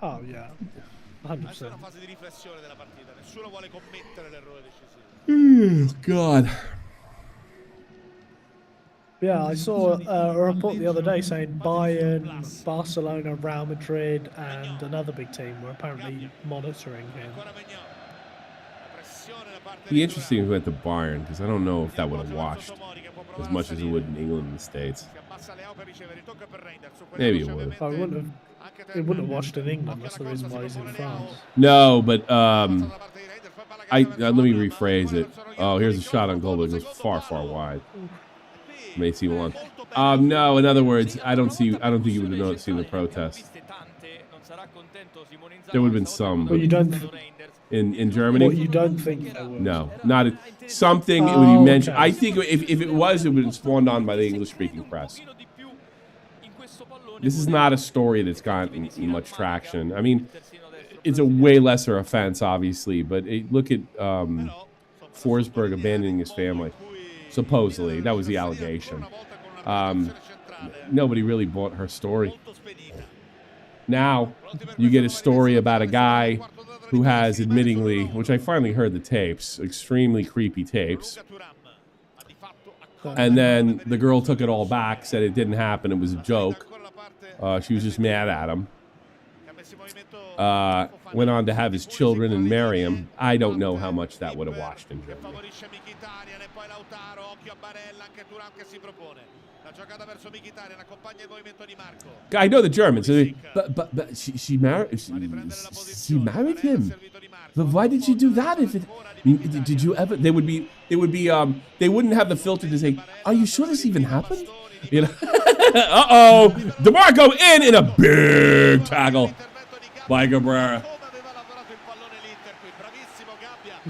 Oh, yeah. 100%. God. Yeah, I saw a report the other day saying Bayern, Barcelona, Real Madrid, and another big team were apparently monitoring him. It'd be interesting if we went to Bayern, because I don't know if that would have washed as much as it would in England and the States. Maybe it would have. Oh, it wouldn't have washed in England. That's the reason why he's in France. No, but let me rephrase it. Oh, here's a shot on goal, but it goes far, far wide. May see one. No, in other words, I don't think you would have seen the protest. There would have been some. But you don't. In Germany? What, you don't think there was? No, not something. It would be mentioned. Okay. I think if it was, it would have been spawned on by the English-speaking press. This is not a story that's gotten much traction. I mean, it's a way lesser offense, obviously, but look at Forsberg abandoning his family. Supposedly, that was the allegation. Nobody really bought her story. Now, you get a story about a guy who has, admittingly, which I finally heard the tapes, extremely creepy tapes. And then the girl took it all back, said it didn't happen, it was a joke. She was just mad at him. Went on to have his children and marry him. I don't know how much that would have washed in Germany. I know the Germans, but she married him. But why did she do that? Did you ever? They wouldn't have the filter to say, "Are you sure this even happened?" You know. Uh-oh, DeMarco in a big tackle by Cabrera.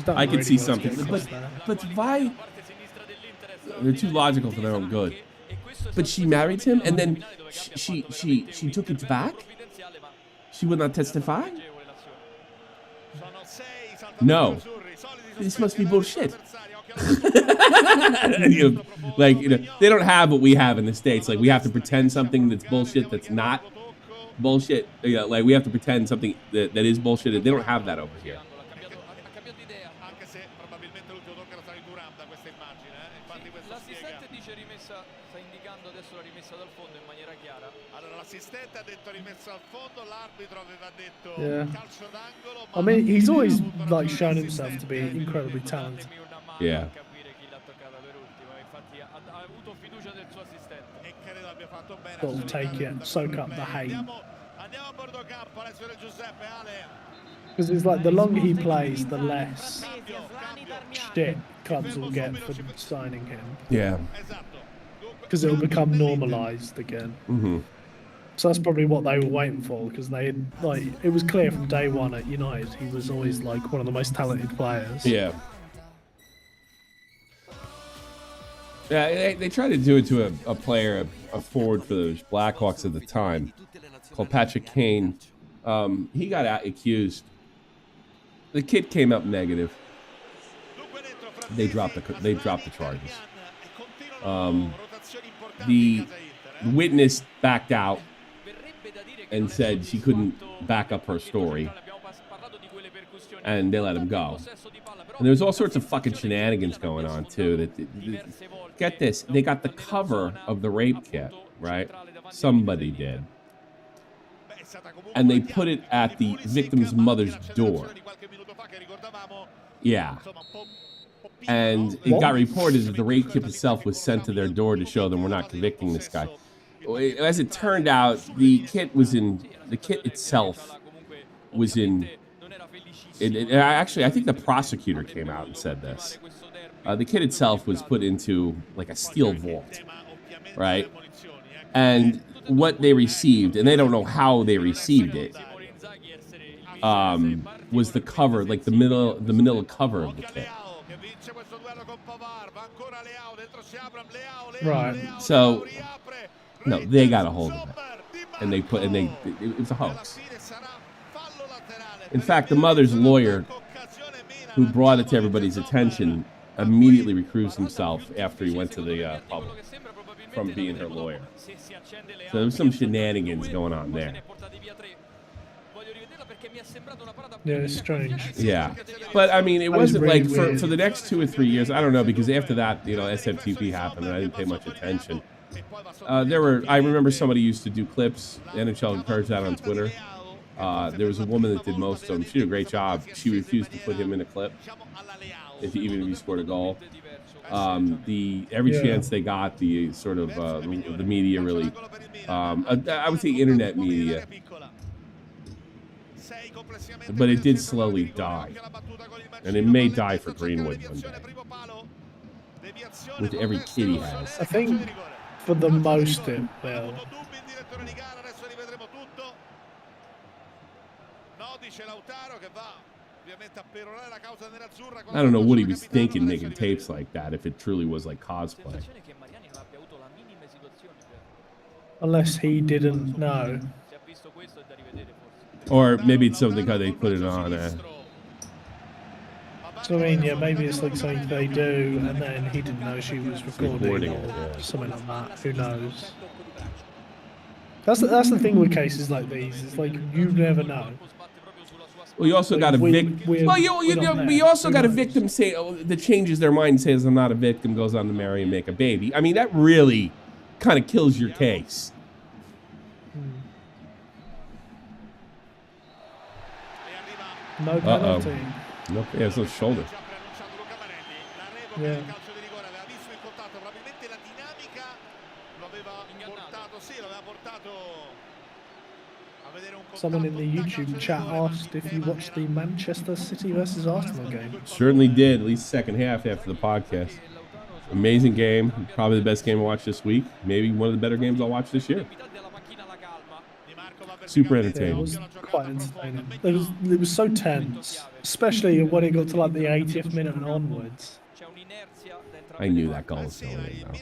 I can see something, but why? They're too logical for their own good. But she married him, and then she took it back? She would not testify? No. This must be bullshit. They don't have what we have in the States. Like, we have to pretend something that's bullshit that's not. bullshit. Like we have to pretend something that is bullshit. They don't have that over here. Anche se probabilmente l'ultimo tocco era stato di Thuram da questa immagine, infatti questo L'assistente dice rimessa, sta indicando adesso la rimessa dal fondo in maniera chiara. Allora l'assistente ha detto rimessa al fondo, l'arbitro aveva detto calcio d'angolo. I mean, he's always like shown himself to be incredibly talented. Yeah. Got to take it, soak up the hate. Andiamo a bordo campo, adesso del Giuseppe Ale. Because it's like the longer he plays, the less shit clubs will get for signing him. Yeah. Because it'll become normalised again. Mm-hmm. So that's probably what they were waiting for, because they had, like, it was clear from day one at United he was always like one of the most talented players. Yeah. Yeah, they tried to do it to a player, a forward for the Blackhawks at the time, called Patrick Kane. He got accused. The kid came up negative. They dropped the charges. The witness backed out and said she couldn't back up her story, and they let him go. And there's all sorts of fucking shenanigans going on too. Get this, they got the cover of the rape kit, right? Somebody did. And they put it at the victim's mother's door. Yeah. And it got reported that the rape kit itself was sent to their door to show them we're not convicting this guy. As it turned out, the kit itself was in. Actually, I think the prosecutor came out and said this. The kit itself was put into like a steel vault, right? And what they received, and they don't know how they received it, was the cover, like the manila cover of the kit. Right. So, no, they got a hold of it, and it was a hoax. In fact, the mother's lawyer, who brought it to everybody's attention, immediately recused himself after he went to the public from being her lawyer. So there was some shenanigans going on there. Yeah, it's strange. Yeah, but I mean, it wasn't really like for the next 2 or 3 years. I don't know, because after that, SFTP happened, and I didn't pay much attention. I remember somebody used to do clips. The NHL encouraged that on Twitter. There was a woman that did most of them. She did a great job. She refused to put him in a clip, even if he scored a goal. Every chance they got, the sort of the media really, I would say internet media, but it did slowly die, and it may die for Greenwood one day, with every kid he has. I think for the most it will. I don't know what he was thinking making tapes like that, if it truly was like cosplay. Unless he didn't know. Or maybe it's something how they put it on. So I mean, yeah, maybe it's like something they do, and then he didn't know she was recording it, or something like that. Who knows? That's the thing with cases like these. It's like you never know. Well, you also got a victim. Well, you also got a victim say that changes their mind and says, "I'm not a victim," goes on to marry and make a baby. I mean, that really kind of kills your case. No penalty. No, yeah, it's no shoulder. Yeah. Someone in the YouTube chat asked if you watched the Manchester City versus Arsenal game. Certainly did, at least second half after the podcast. Amazing game. Probably the best game I watched this week. Maybe one of the better games I'll watch this year. Super entertaining. Yeah, it was quite entertaining. It was so tense, especially when it got to like the 80th minute and onwards. I knew that goal was going in, though.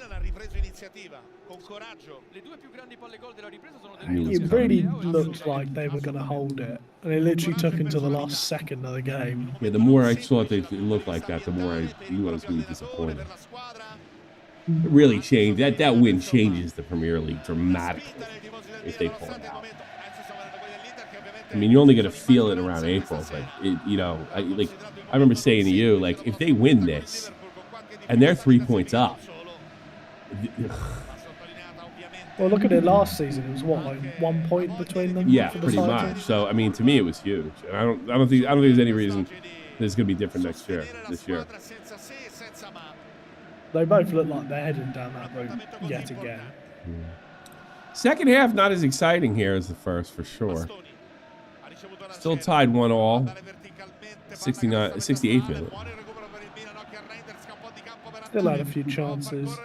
It really looked like they were going to hold it, and it literally took until the last second of the game. Yeah, the more I saw it looked like that, the more I knew I was going to be disappointed. It really changed. That win changes the Premier League dramatically if they pull it out. I mean, you're only going to feel it around April, but I remember saying to you, like, if they win this and they're 3 points up. Well, look at it last season. It was what, like 1 point between them? Yeah, for the pretty title? much. So, I mean, to me, it was huge. And I don't think there's any reason that it's going to be different this year. They both look like they're heading down that road yet again. Second half, not as exciting here as the first, for sure. Still tied 1-1. 68th minute. Still had a few chances.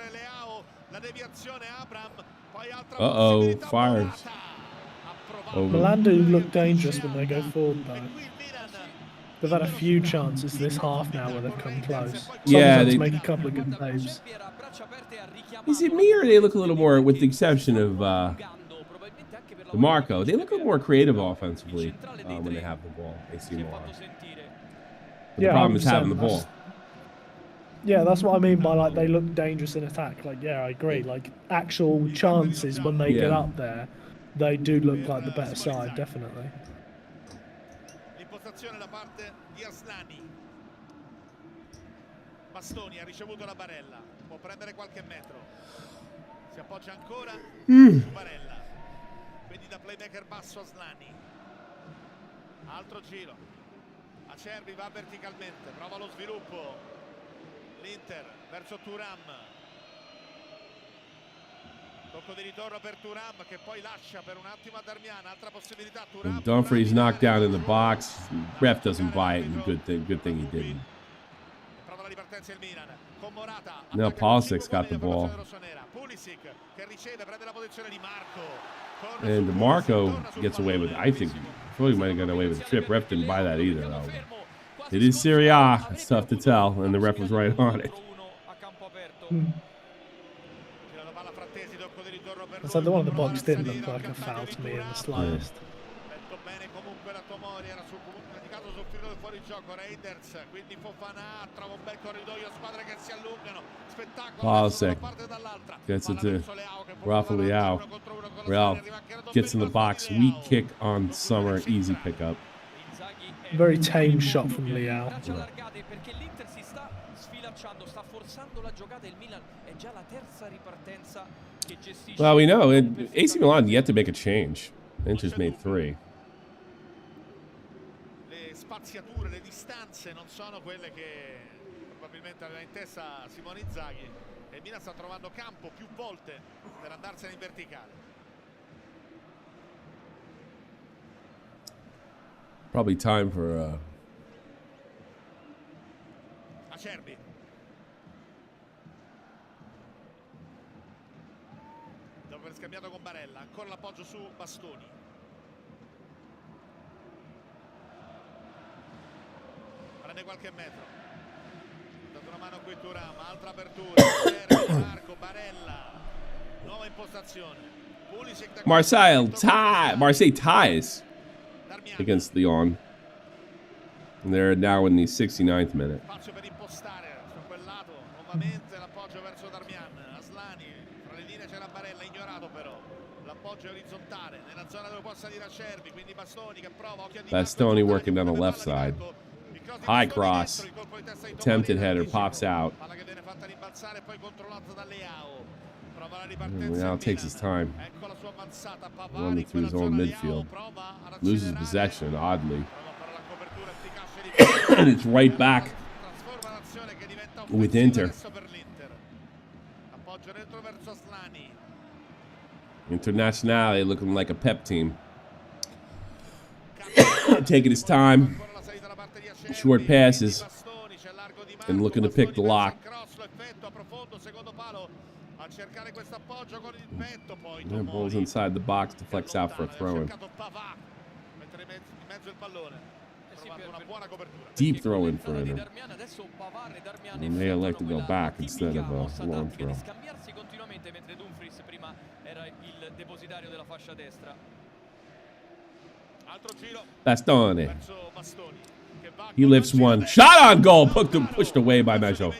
Uh-oh, fires. Milan do look dangerous when they go forward, though. They've had a few chances this half now where they've come close. Yeah, they make a couple of good saves. Is it me or they look a little more, with the exception of DeMarco, they look a little more creative offensively when they have the ball, AC Milan. But the problem is having the ball. Yeah, that's what I mean by, like, they look dangerous in attack. Like, yeah, I agree. Like, actual chances when they get up there, they do look like the better side, definitely. L'impostazione da parte di Aslani. Bastoni ha ricevuto la Barella, può prendere qualche metro. Si appoggia ancora su Barella. Quindi da playmaker basso Aslani. Altro giro. Acerbi va verticalmente, prova lo sviluppo. L'Inter verso Thuram. Tocco di ritorno per Thuram che poi lascia per un attimo a Darmian. Altra possibilità Thuram. Dumfries knocked down in the box. Ref doesn't buy it, and good thing he didn't. Prova la ripartenza il Milan con Morata. Now Pulisic got the ball. Pulisic che riceve, prende la posizione di Marco. And DeMarco gets away with, I think, he might have gotten away with the trip. Ref didn't buy that either, though. It is Serie A. It's tough to tell, and the ref was right on it. It's like the one in the box didn't look like a foul to me in the slightest. Pulisic gets it to Rafael. Real gets in the box. Weak kick on Summer. Easy pickup. Very tame shot from Leao. Well, we know AC Milan yet to make a change. Inter's made 3. Le spaziature, le distanze non sono quelle che probabilmente aveva in testa Simone Inzaghi e Milan sta trovando campo più volte per andarsene in verticale. Probably time for Acerbi. Dopo aver scambiato con Barella, ancora l'appoggio su Bastoni. Prende qualche metro. Dato una mano qui Thuram, altra apertura. Marco, Barella. Nuova impostazione. Marseille ties against Lyon. And they're now in the 69th minute. Spazio per impostare su quel lato, nuovamente l'appoggio verso Darmian. Aslani, tra le linee c'è la Barella, ignorato però. L'appoggio orizzontale nella zona dove può salire Acerbi, quindi Bastoni che prova, occhio di Bastoni working down the left side. High cross. Attempted header, pops out. Palla che viene fatta rimbalzare, poi controllata da Leao. Prova la And ripartenza. Leao takes his time. Ecco la sua avanzata, Running through his own midfield. Loses possession, oddly. And it's right back with Inter. Internazionale looking like a pep team. Taking his time. Short passes. And looking to pick the lock. And balls inside the box, deflects out for a throw-in. Deep throw-in for Inter. They may elect to go back instead of a long throw. Bastoni. He lifts one. Shot on goal. Pushed away by Maggio.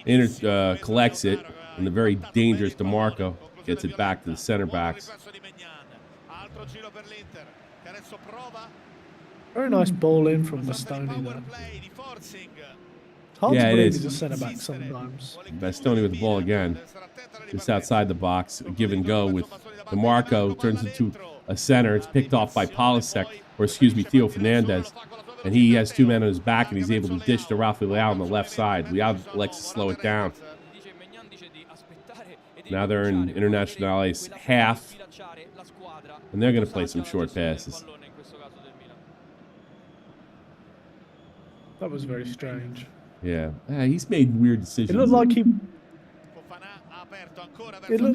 Inter collects it. And the very dangerous DeMarco gets it back to the center backs. altro giro per l'Inter che adesso prova. Very nice ball in from Bastoni there. Hard Yeah, to it believe is. he's a centre back sometimes. Bastoni with the ball again. Just outside the box. A give and go with DeMarco. Turns into a center. It's picked off by Polisek, or excuse me, Theo Fernandez. And he has 2 men on his back, and he's able to dish to Rafa Leao on the left side. Leao likes to slow it down. Now they're in Internazionale's half, and they're going to play some short passes. That was very strange. Yeah, he's made weird decisions. It looked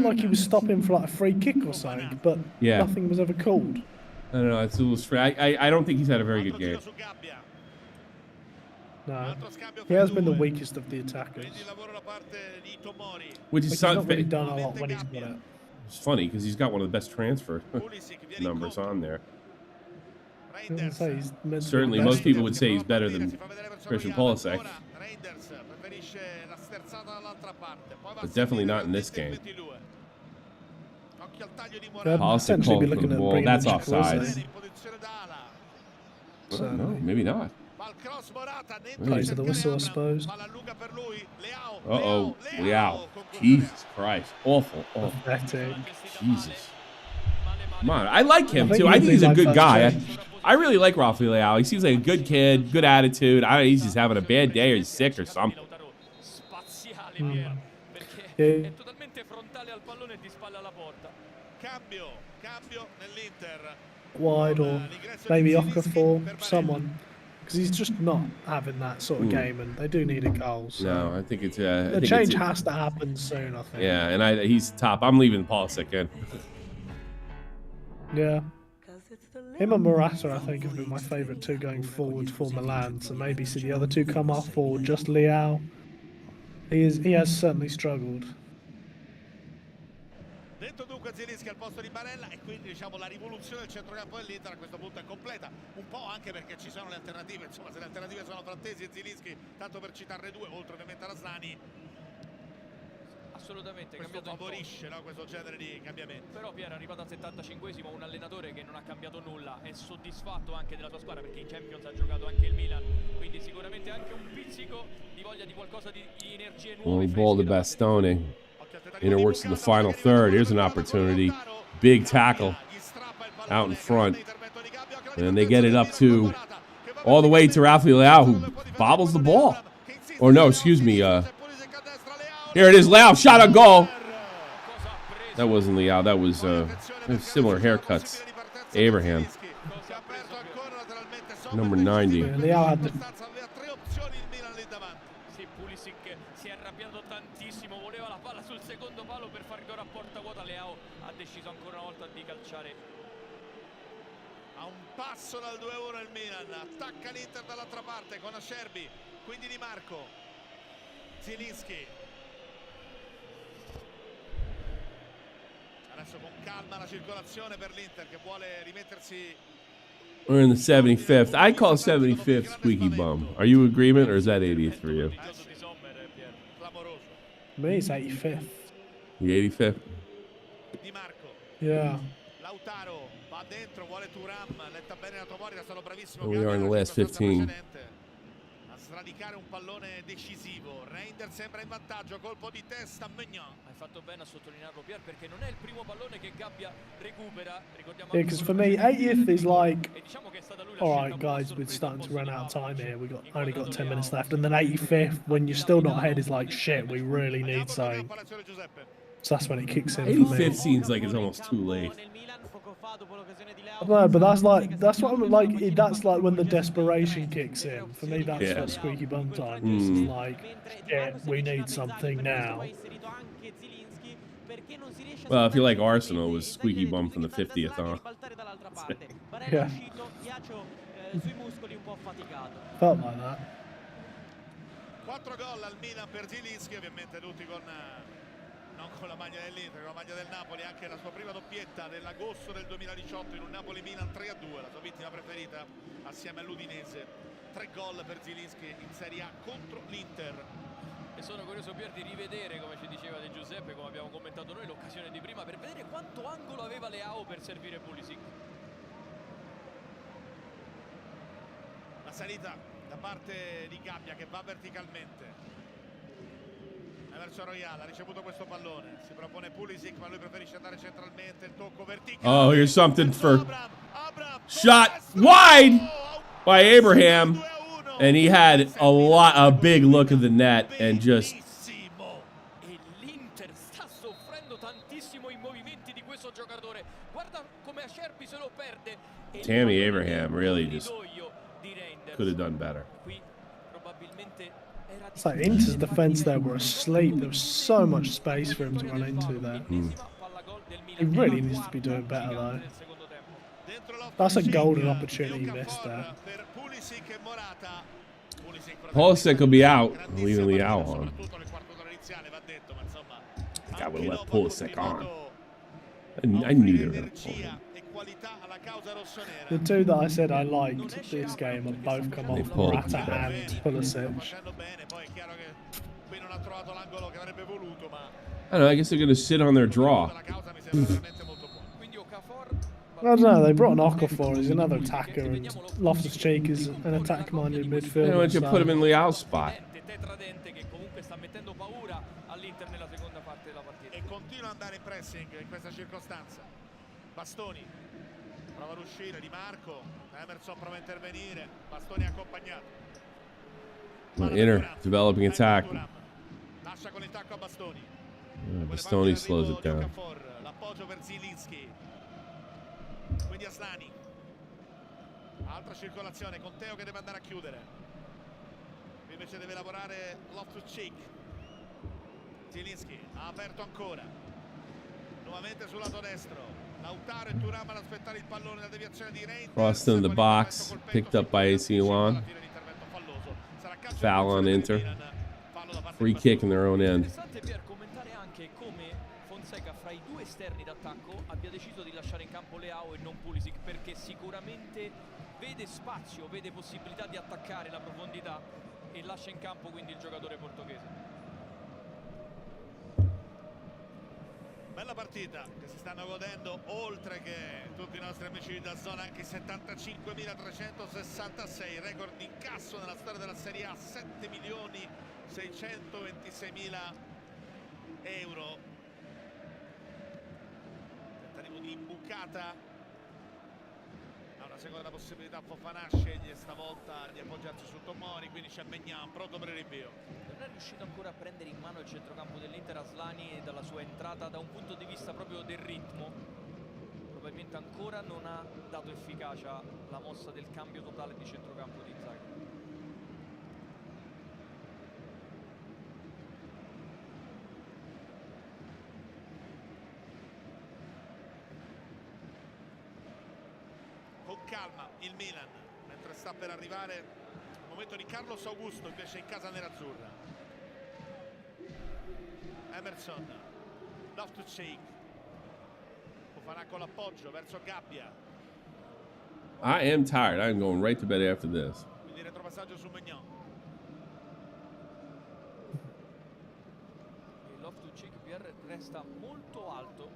like he was stopping for like a free kick or something, but nothing was ever called. I don't know. It's a little strange. I don't think he's had a very good game. No, he has been the weakest of the attackers. Which is he's not really done a lot when he's got it. It's funny because he's got one of the best transfer numbers on there. Certainly, most people would say he's better than Christian Polisek, but definitely not in this game. Polisek called for the ball. That's offside. No, maybe not. Plays to the whistle, I suppose. Uh-oh, Leao. Jesus Christ. Awful. Pathetic. Jesus. Come on. I like him, too. I think he's a good guy. I really like Rafa Leao. He seems like a good kid, good attitude. I don't know, he's just having a bad day or he's sick or something. Yeah. Wide or maybe Okafor, someone. Because he's just not having that sort of game, and they do need a goal. So. No, I think it's... the change has to happen soon, I think. Yeah, and he's top. I'm leaving Polisek in. Yeah. Him and Morata, I think, have been my favourite two going forward for Milan. So maybe see the other two come off, or just Leao. He has certainly struggled. Detto dunque Zielinski al posto di Barella e quindi diciamo la rivoluzione del centrocampo dell'Inter a questo punto è completa, un po' anche perché ci sono le alternative, insomma se le alternative sono Frattesi e Zielinski, tanto per citarne due, oltre ovviamente a Raslani. Assolutamente, questo favorisce, no, questo genere di cambiamenti. Però Pier è arrivato al 75esimo, un allenatore che non ha cambiato nulla, è soddisfatto anche della sua squadra perché in Champions ha giocato anche il Milan, quindi sicuramente anche un pizzico di voglia di qualcosa di energie nuove. Only ball to Bastoni. Inter works in the final third. Here's an opportunity. Big tackle out in front. And they get it up to all the way to Rafa Leao, who bobbles the ball. Or no, excuse me. Here it is, Leao, shot on goal. That wasn't Leao. That was similar haircuts. Abraham. Number 90. Leao had the... Si è arrabbiato tantissimo, voleva la palla sul secondo palo per far gol a porta vuota. Leao ha deciso ancora una volta di calciare. A un passo dal 2-1 il Milan, attacca l'Inter dall'altra parte con Acerbi, quindi Di Marco, Zielinski. Adesso con calma la circolazione per l'Inter che vuole rimettersi. We're in the 75th. I call 75th squeaky bum. Are you in agreement, or is that 80th for you? Me, it's 85th. The 85th? Di Marco. Yeah. Lautaro va dentro, vuole Thuram, letta bene la Tomori, è stato bravissimo. We are in the last 15. A sradicare un pallone decisivo. Reinders sembra in vantaggio, colpo di testa, Maignan. Hai fatto bene a sottolinearlo, Pier, perché non è il primo pallone che Gabbia recupera. Ricordiamo because for me, 80th is like, alright guys, we're starting to run out of time here. Only got 10 minutes left. And then 85th, when you're still not ahead, is like, shit, we really need something. So that's when it kicks in. 85th seems like it's almost too late. No, but that's what I'm like. That's like when the desperation kicks in. For me, that's what squeaky bum time is. It's like, yeah, we need something now. Well, if you like Arsenal, it was squeaky bum from the 50th, huh? Yeah. Felt like that. 4 gol al Milan per Zielinski, ovviamente tutti con non con la maglia dell'Inter, con la maglia del Napoli, anche la sua prima doppietta dell'agosto del 2018 in un Napoli-Milan 3-2, la sua vittima preferita assieme all'Udinese. 3 gol per Zielinski in Serie A contro l'Inter. E sono curioso Pier di rivedere, come ci diceva De Giuseppe, come abbiamo commentato noi, l'occasione di prima per vedere quanto angolo aveva Leao per servire Pulisic. La salita da parte di Gabbia che va verticalmente verso Royale, ha ricevuto questo pallone, si propone Pulisic ma lui preferisce andare centralmente, il tocco verticale. Oh, here's something for shot wide by Abraham, and he had a big look at the net and just. E l'Inter sta soffrendo tantissimo i movimenti di questo giocatore. Guarda come Acerbi se lo perde. Tammy Abraham really just could have done better. Qui probabilmente era It's like Inter's defence there were asleep. There was so much space for him to run into there. He really needs to be doing better though. That's a golden opportunity missed there. Pulisic will be out, leaving Leao on. I think I would have left Pulisic on. I knew they were going to pull him. The two that I said I liked this game have both come off, pulled, Morata yeah. and Pulisic. I don't know, I guess they're going to sit on their draw. I don't know, they brought an Okafor as another attacker, and Loftus-Cheek is an attack-minded midfielder. Why don't you put him in Leao's spot? E continua ad andare in pressing in questa circostanza. Bastoni prova ad uscire, Di Marco, Emerson prova a intervenire, Bastoni accompagnato. Inter developing attack. Lascia con il tacco a Bastoni. Bastoni slows it down. L'appoggio per Zielinski. Quindi Aslani. Altra circolazione con Teo che deve andare a chiudere. Qui invece deve lavorare Loftus-Cheek. Zielinski ha aperto ancora. Nuovamente sul lato destro. Lautaro e Thuram ad aspettare il pallone, la deviazione di Reinders. Crossed into the box, picked up by AC Milan. Foul on Inter. Free kick in their own end. Interessante per commentare anche come Fonseca fra i due esterni d'attacco abbia deciso di lasciare in campo Leao e non Pulisic, perché sicuramente vede spazio, vede possibilità di attaccare la profondità e lascia in campo quindi il giocatore portoghese. Bella partita che si stanno godendo, oltre che tutti i nostri amici di DAZN, anche 75.366 record di incasso nella storia della Serie A, 7.626.000 euro. Tentativo di imbucata. Ha una seconda possibilità Fofana, sceglie stavolta di appoggiarsi su Tomori, quindi c'è Maignan pronto per il rinvio. Non è riuscito ancora a prendere in mano il centrocampo dell'Inter Aslani dalla sua entrata da un punto di vista proprio del ritmo. Probabilmente ancora non ha dato efficacia la mossa del cambio totale di centrocampo di Inzaghi. Con calma il Milan, mentre sta per arrivare il momento di Carlos Augusto invece in casa nerazzurra. Emerson, Loftus-Cheek, Fofana con l'appoggio verso Gabbia. I am tired. I'm going right to bed after this. Quindi retropassaggio su Maignan. E Loftus-Cheek resta molto alto,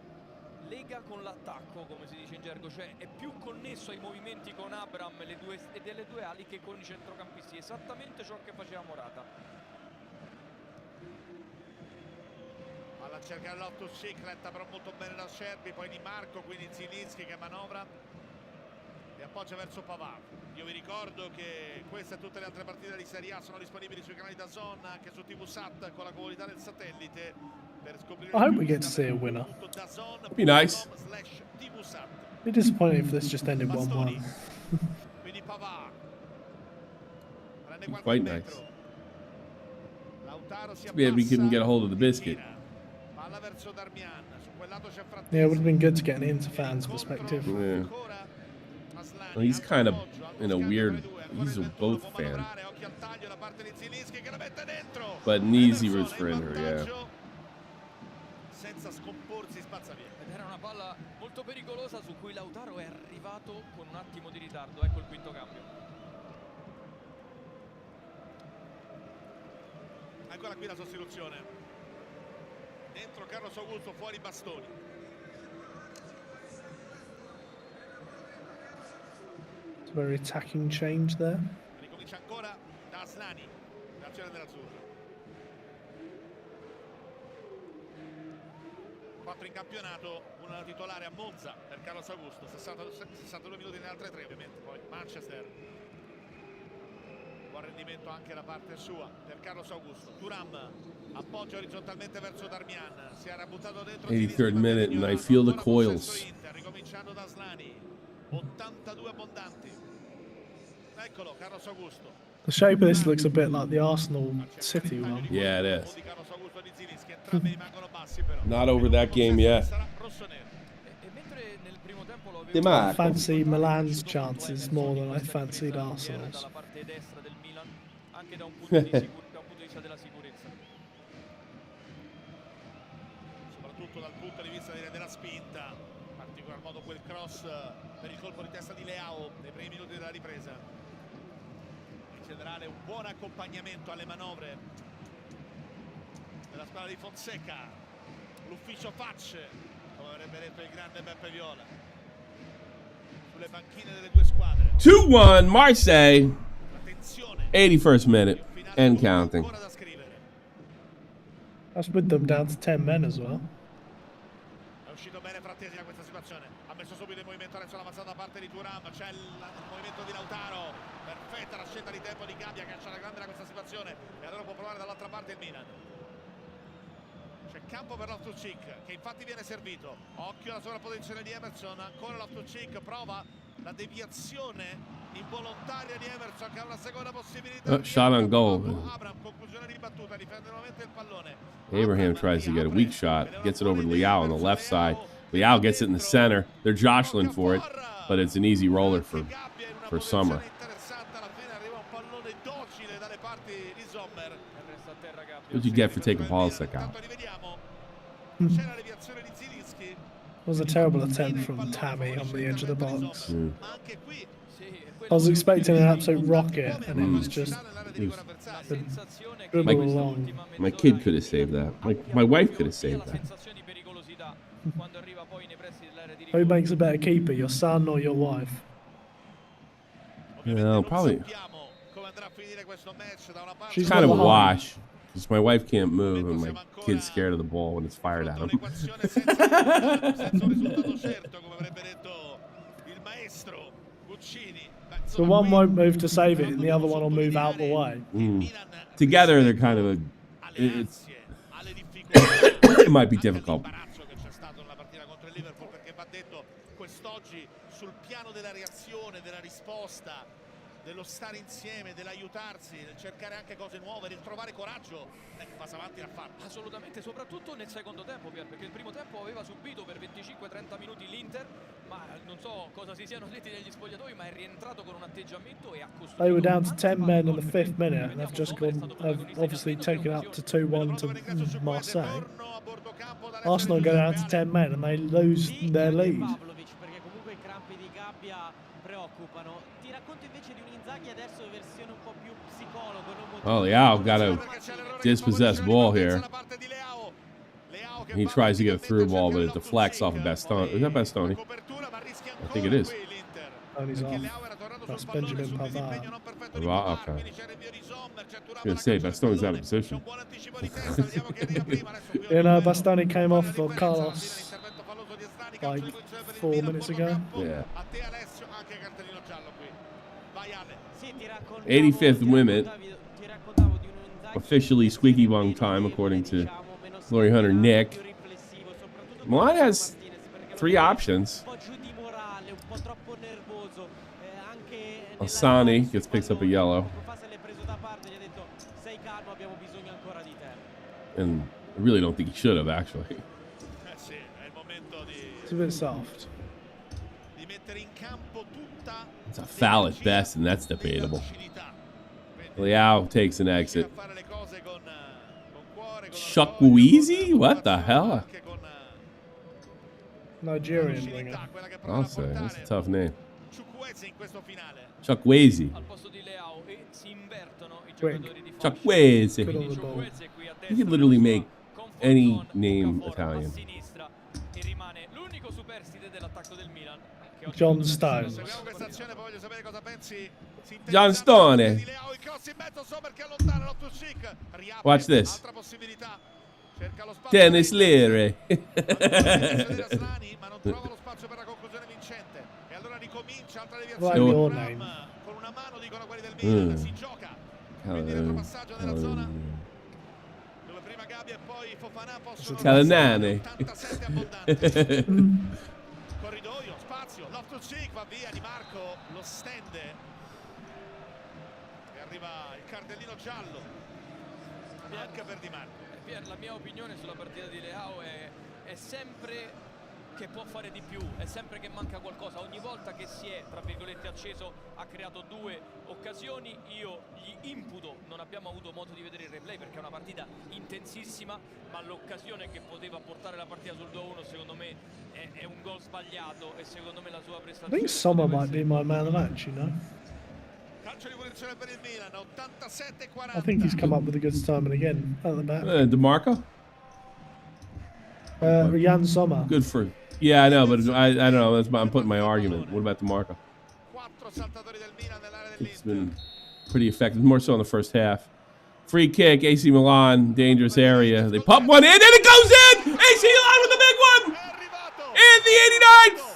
lega con l'attacco come si dice in gergo, cioè è più connesso ai movimenti con Abraham e delle due ali che con i centrocampisti, esattamente ciò che faceva Morata. Alla cercare Loftus-Cheek, letta però molto bene da Acerbi, poi Di Marco, quindi Zielinski che manovra e appoggia verso Pavard. Io vi ricordo che queste e tutte le altre partite di Serie A sono disponibili sui canali DAZN, anche su TV Sat con la comodità del satellite. Per scoprire I hope we get to see a winner. Be nice. Be disappointed if this just ended 1-1. Quindi Pavard prende Be qualche quite metro. nice. Lautaro si Too bad we couldn't get a hold of the biscuit. Palla verso Darmian, su quel lato c'è Frattesi. Yeah, it would have been good to get an Inter fan's perspective. Yeah. Well, he's kind of in a weird. He's a both fan, but an easy roots for Inter, yeah. Senza scomporsi spazza via. Ed era una palla molto pericolosa su cui Lautaro è arrivato con un attimo di ritardo. Ecco il quinto cambio. Eccola qui la sostituzione. Dentro Carlos Augusto, fuori Bastoni. It's a very attacking change there. Ricomincia ancora da Aslani, l'azione dell'azzurro. 4 in campionato, una titolare a Monza per Carlos Augusto, 62 minuti nelle altre 3 ovviamente, poi Manchester. Buon rendimento anche da parte sua per Carlos Augusto. Thuram appoggia orizzontalmente verso Darmian, si era buttato dentro. 83rd minute and I feel the coils. Ricominciando da Aslani, 82 abbondanti. Eccolo Carlos Augusto. The shape of this looks a bit like the Arsenal City one. Yeah, it is. Not over that game yet. I fancy Milan's chances more than I fancied Arsenal's. Soprattutto dal punto di vista della spinta, in particolar modo quel cross per il colpo di testa di Leao nei primi minuti della ripresa. In generale un buon accompagnamento alle manovre della squadra di Fonseca. L'ufficio facce, come avrebbe detto il grande Beppe Viola, sulle panchine delle due squadre. 2-1 Marseille. 81st minute and counting. That's with them down to 10 men as well. È uscito bene Frattesi da questa situazione, ha messo subito in movimento adesso l'avanzata da parte di Thuram, c'è il movimento di Lautaro, perfetta la scelta di tempo di Gabbia che lascia la grande da questa situazione e allora può provare dall'altra parte il Milan. C'è campo per Loftus-Cheek che infatti viene servito, occhio alla sovrapposizione di Emerson, ancora Loftus-Cheek prova la deviazione involontaria di Emerson che ha una seconda possibilità. Shot on goal. Abram, conclusione di battuta, difende nuovamente il pallone. Abraham tries to get a weak shot, gets it over to Leao on the left side. Leao gets it in the center. They're jostling for it, but it's an easy roller for Summer. What'd you get for taking Pulisic out? It was a terrible attempt from Tammy on the edge of the box. I was expecting an absolute rocket, and it was just dribble along. My kid could have saved that. My wife could have saved that. Who makes a better keeper, your son or your wife? No, probably. She's Kind of a got the wash. Because my wife can't move, and my kid's scared of the ball when it's fired at him. So one won't move to save it, and the other one will move out the way. Together, they're kind of a. It might be difficult. Dello stare insieme, dell'aiutarsi, del cercare anche cose nuove, del trovare coraggio, passa avanti a farlo. Assolutamente, soprattutto nel secondo tempo, Pier, perché il primo tempo aveva subito per 25-30 minuti l'Inter, ma non so cosa si siano detti negli spogliatoi, ma è rientrato con un atteggiamento e ha costruito. They were down to 10 men in the 5th minute, and they've just gone, have obviously taken up to 2-1 to Marseille. Arsenal go down to 10 men and they lose their lead. Perché comunque i crampi di Gabbia preoccupano. Ti racconto invece di un Inzaghi adesso versione un po' più psicologo, non molto. Oh, Leao got a dispossessed ball here. He tries to get a through ball, but it deflects off of Bastoni. Is that Bastoni? I think it is. Only's off. That's Benjamin Pavard. Okay. I was going to say, Bastoni's out of position. You know, Bastoni came off for Carlos like 4 minutes ago. Yeah. 85th minute. Officially squeaky bum time, according to Glory Hunter Nick. Milan has 3 options. Asani gets picked up a yellow. And I really don't think he should have, actually. It's a bit soft. It's a foul at best, and that's debatable. Leao takes an exit. Chukwueze? What the hell? Nigerian winger. I'll say, that's a tough name. Chukwueze. Al posto di Leao e si invertono i Ciacquese. Good on the ball. You could literally make any name Italian. John Stones. John Stone. Watch this. Dennis Leary. Like your name. Calanane. Corridoio, spazio, Loftus-Cheek va via, Di Marco lo stende e arriva il cartellino giallo anche per Di Marco. Pier, la mia opinione sulla partita di Leao è sempre che può fare di più, è sempre che manca qualcosa. Ogni volta che si è, tra virgolette, acceso, ha creato 2 occasioni, io gli imputo, non abbiamo avuto modo di vedere il replay perché è una partita intensissima, ma l'occasione che poteva portare la partita sul 2-1 secondo me è un gol sbagliato e secondo me la sua I prestazione... think Sommer might be my man of the match, you know. Calcio di punizione per il Milan, 87-40. I think he's come up with a good timing again at the back. DeMarco? Jan Sommer. Good for... Yeah, I know, but I don't know. That's I'm putting my argument. What about DeMarco? It's been pretty effective, more so in the first half. Free kick, AC Milan, dangerous area. They pop one in, and it goes in! AC Milan with the big one! In the 89th!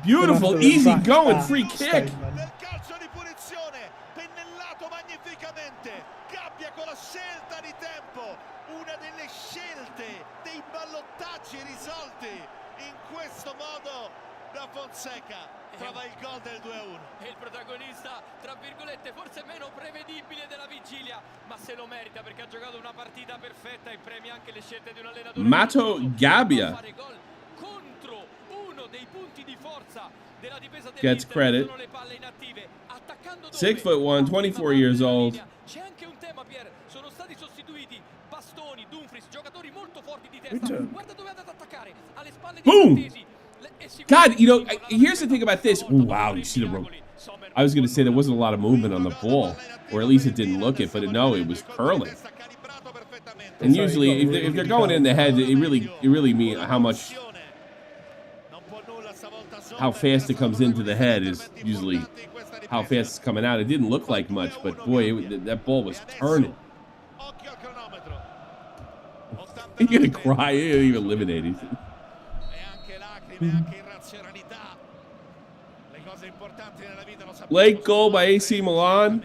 Beautiful, easy going free kick. Una delle scelte, dei ballottaggi risolti in questo modo da Fonseca. Trova il gol del 2-1. È il protagonista, tra virgolette, forse meno prevedibile della vigilia, ma se lo merita perché ha giocato una partita perfetta e premia anche le scelte di un allenatore. Mato Gabbia Contro uno dei punti di forza della difesa gets credit. 6'1", 24 years old. C'è anche un tema, Pier, sono stati sostituiti Bastoni, Dumfries, giocatori molto forti di testa. Guarda dove è andato ad attaccare, alle spalle dei francesi. God, you know, here's the thing about this. Ooh, wow, you see the rope. I was going to say there wasn't a lot of movement on the ball, or at least it didn't look it, but no, it was curling. And usually, if they're going in the head, it really means how fast it comes into the head is usually how fast it's coming out. It didn't look like much, but boy, that ball was turning. He's gonna cry. He didn't even eliminate it. Late goal by AC Milan.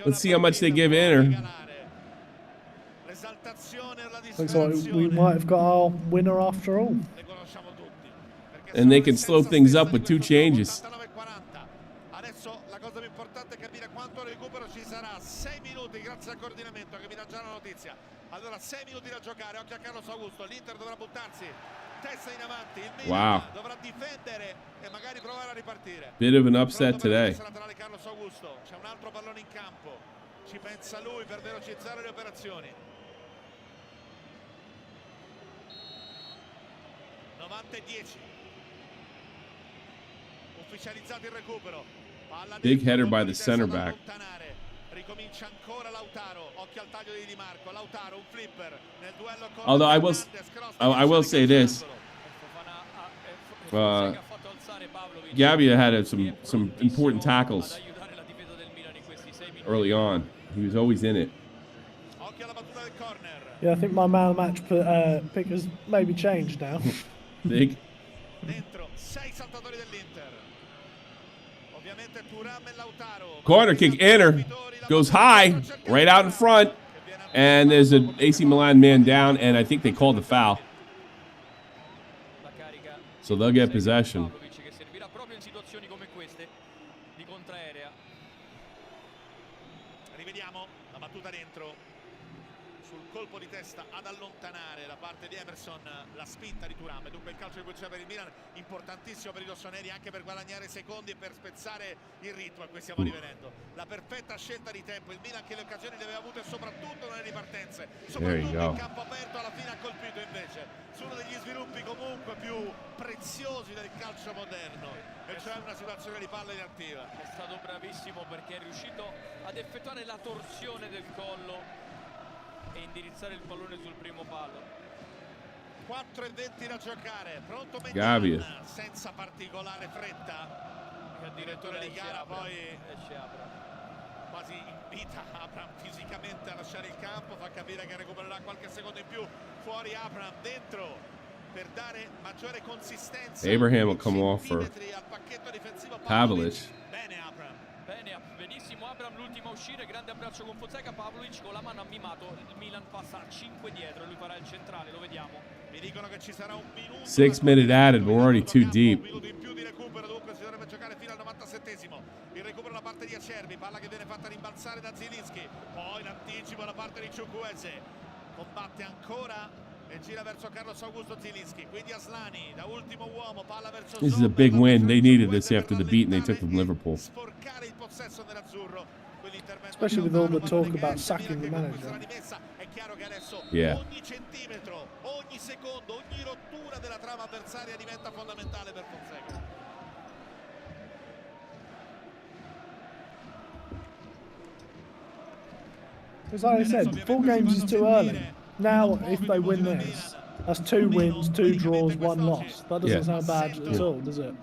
Let's see how much they give Inter. Looks like we might have got our winner after all. And they can slow things up with 2 changes. Adesso la cosa più importante è capire quanto recupero ci sarà. 6 minuti grazie al coordinamento che mi dà già la notizia. Allora 6 minuti da giocare, occhio a Carlos Augusto, l'Inter dovrà buttarsi testa in avanti, il Milan dovrà difendere e magari provare a ripartire. Bit of an upset today. Carlos Augusto, c'è un altro pallone in campo, ci pensa lui per velocizzare le operazioni. 90-10. Ufficializzato il recupero. Big header by the center back. Ricomincia ancora Lautaro, occhio al taglio di Di Marco. Lautaro, un flipper nel duello con Although I will say this. Gabbia had some important tackles early on. He was always in it. Yeah, I think my man of the match pick has maybe changed now. Big. Dentro 6 saltatori dell'Inter. Ovviamente Thuram e Lautaro. Corner kick, Inter goes high, right out in front, and there's an AC Milan man down, and I think they called the foul. So they'll get possession. sul colpo di testa ad allontanare la parte di Emerson la spinta di Thuram. Dunque il calcio di punizione per il Milan importantissimo per i rossoneri, anche per guadagnare secondi e per spezzare il ritmo a cui stiamo rivenendo. La perfetta scelta di tempo, il Milan che le occasioni le aveva avute soprattutto nelle ripartenze, soprattutto in campo aperto, alla fine ha colpito invece su uno degli sviluppi comunque più preziosi del calcio moderno, e cioè una situazione di palla inattiva. È stato bravissimo perché è riuscito ad effettuare la torsione del collo e indirizzare il pallone sul primo palo. 4:20 da giocare, pronto MILAN senza particolare fretta. Il direttore di gara poi esce Abraham, quasi invita Abraham fisicamente a lasciare il campo, fa capire che recupererà qualche secondo in più. Fuori Abraham, dentro per dare maggiore consistenza. Abraham will come off for Pavlic. Bene Abraham. Benissimo Abraham, l'ultimo a uscire, grande abbraccio con Fonseca. Pavlovic con la mano ha mimato, il Milan passa a 5 dietro e lui farà il centrale, lo vediamo. Mi dicono che ci sarà un minuto. 6 minutes added, we're already too deep. Un minuto in più di recupero, dunque si dovrebbe giocare fino al 97esimo. Il recupero da parte di Acerbi, palla che viene fatta rimbalzare da Zielinski, poi l'anticipo da parte di Chukwueze, combatte ancora e gira verso Carlos Augusto Zielinski, quindi Aslani da ultimo uomo, palla verso This is a big win. They needed this after the beating they took from Liverpool. Sporcare il possesso nell'azzurro, especially with all the talk about sacking the manager. È chiaro che adesso Yeah. ogni centimetro, ogni secondo, ogni rottura della trama avversaria diventa fondamentale per Fonseca. As I said, 4 games is too early. Now, if they win this, that's 2 wins, 2 draws, 1 loss. That doesn't sound bad at all, does it?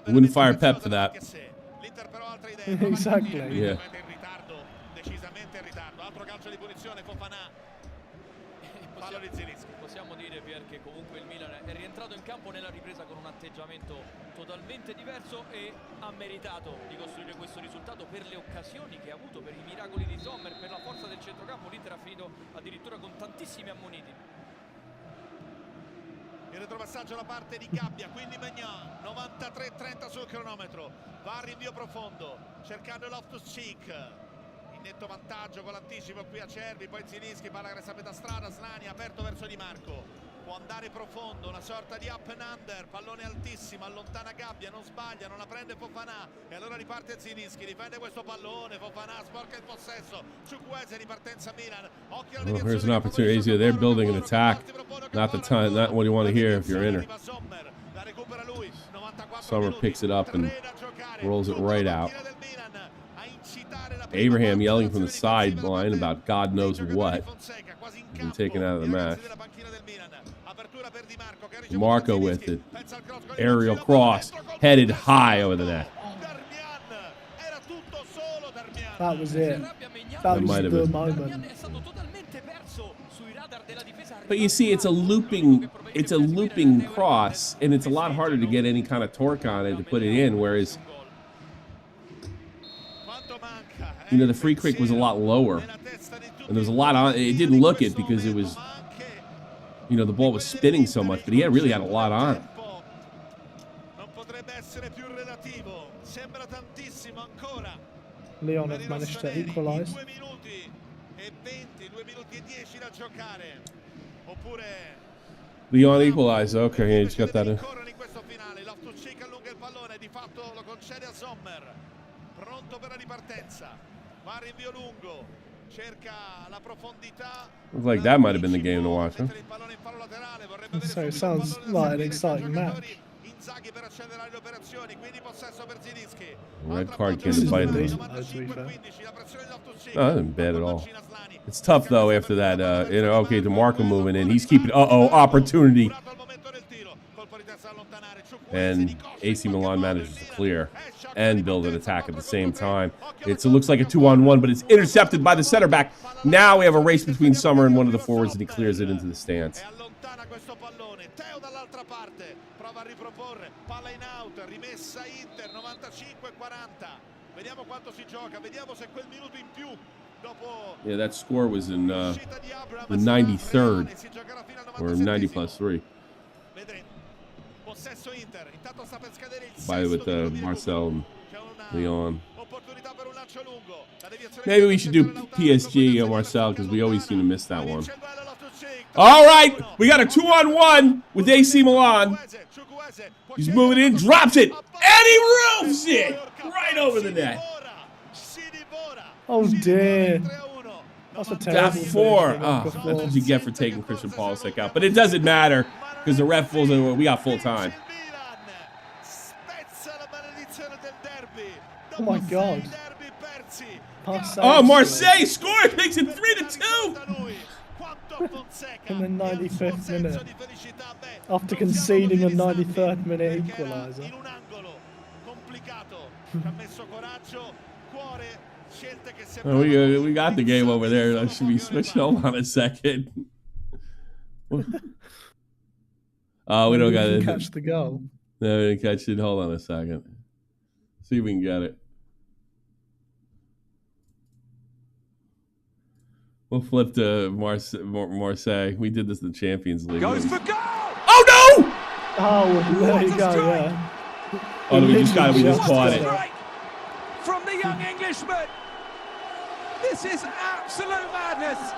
Wouldn't fire Pep for that. Exactly. Yeah. Decisamente in ritardo. Altro calcio di punizione, Fofana. Fallo di Zielinski. Possiamo dire, Pier, che comunque il Milan è rientrato in campo nella ripresa con un atteggiamento totalmente diverso e ha meritato di costruire questo risultato per le occasioni che ha avuto, per i miracoli di Sommer, per la forza del centrocampo. L'Inter ha finito addirittura con tantissimi ammoniti. Il retropassaggio da parte di Gabbia, quindi Maignan, 93-30 sul cronometro, va al rinvio profondo, cercando Loftus-Cheek, in netto vantaggio con l'anticipo qui a Cervi, poi Zielinski, palla che resta a metà strada, Slani aperto verso Di Marco, può andare profondo, una sorta di up and under, pallone altissimo, allontana Gabbia, non sbaglia, non la prende Fofana, e allora riparte Zielinski, difende questo pallone, Fofana sporca il possesso, Chukwueze, ripartenza Milan, occhio alla Well, here's an opportunity. They're building an attack. Not the time, not what you want to hear if you're in her. Sommer picks it up and rolls it right out. Abraham yelling from the sideline about God knows what. Been taken out of the match. Marco with it. Aerial cross, headed high over the net. That was it. That was the moment. But you see, it's a looping cross, and it's a lot harder to get any kind of torque on it to put it in. Whereas, you know, the free kick was a lot lower, and there was a lot on. It didn't look it because it was, you know, the ball was spinning so much, but he really had a lot on it. Leon has managed to equalise. Leon equalized. Okay, he just got that in. Looks like that might have been the game to watch, huh? So it sounds like an exciting match. Red card came to bite him. No, that isn't bad at all. It's tough though after that. You know, okay, DeMarco moving in. He's keeping. Opportunity. And AC Milan manages to clear and build an attack at the same time. It looks like a 2-on-1, but it's intercepted by the center back. Now we have a race between Sommer and one of the forwards, and he clears it into the stands. Yeah, that score was in the 93rd, or 90+3. By with Marcel and Leon. Maybe we should do PSG or Marcel because we always seem to miss that one. All right, we got a 2-on-1 with AC Milan. He's moving in, drops it, and he roofs it right over the net. Oh dear. That's a terrible Got 4. Oh, that's what you get for taking Christian Pulisic out. But it doesn't matter because the ref fools it. We got full time. Oh my God. Oh, Marseille scores, makes it 3-2. In the 95th minute. After conceding a 93rd minute equaliser. Oh, we got the game over there. I should be switching. Hold on a second. Oh, we don't got it. Catch the goal. No, we didn't catch it. Hold on a second. See if we can get it. We'll flip to Marseille. We did this in the Champions League. Goes for goal! Oh no! Oh, there you go. Yeah. Oh, we just caught it. From the young Englishman. This is absolute madness.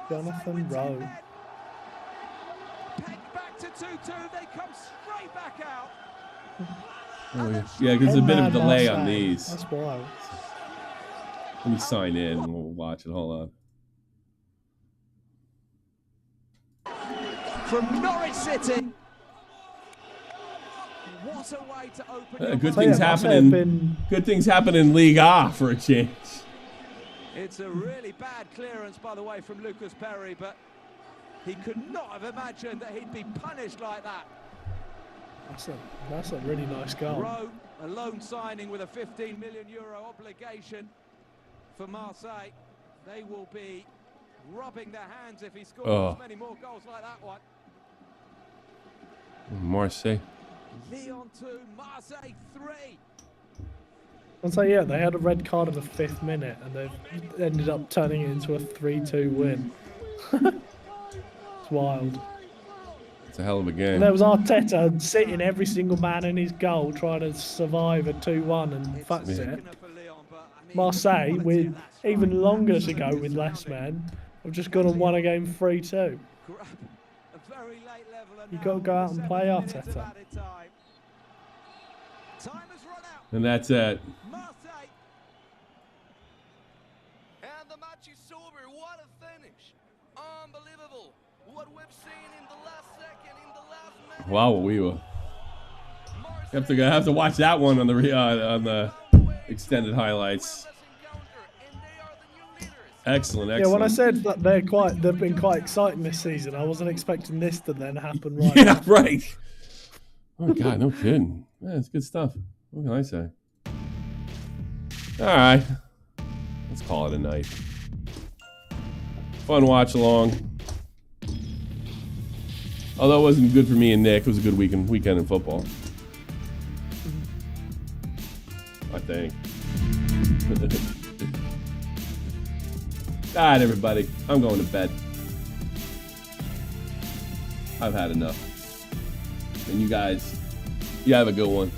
Jonathan Rowe. Pegged back to 2-2. They come straight back out. Oh, yeah, because there's a bit of a delay on Marseille. these. That's wild. Let me sign in and we'll watch it. Hold on. From Norwich City. What a way to open Good things happening. Good things happen in Ligue A for a change. It's a really bad clearance, by the way, from Lucas Perry, but he could not have imagined that he'd be punished like that. That's a really nice goal. Rowe, a loan signing with a €15 million obligation for Marseille. They will be rubbing their hands if he scores many more goals like that one. Marseille. Lyon 2, Marseille 3. I'll say, yeah, they had a red card in the 5th minute and they've ended up turning it into a 3-2 win. It's wild. It's a hell of a game. And there was Arteta sitting every single man in his goal trying to survive a 2-1 and fucked it. Marseille, with even longer to go with less men, have just gone and won a game 3-2. You've got to go out and play Arteta. And that's it. And the match is over. What a finish. Unbelievable. What we've seen in the last second, in the last minute. Wow, we were. Have to watch that one on the extended highlights. Excellent. Yeah, when I said that they've been quite exciting this season, I wasn't expecting this to then happen right Yeah, now. right. Oh God, no kidding. Yeah, it's good stuff. What can I say? All right, let's call it a night. Fun watch along. Although it wasn't good for me and Nick, it was a good weekend in football. I think. All right, everybody. I'm going to bed. I've had enough. And you guys, you have a good one.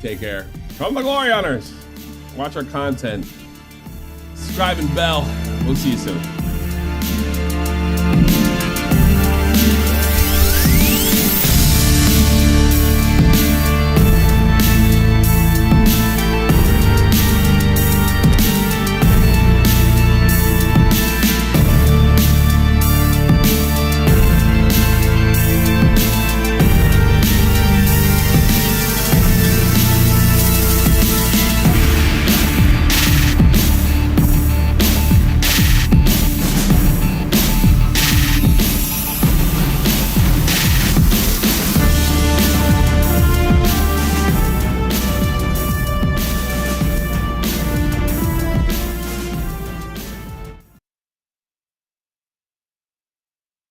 Take care. Come the Glory Hunters. Watch our content. Subscribe and bell. We'll see you soon.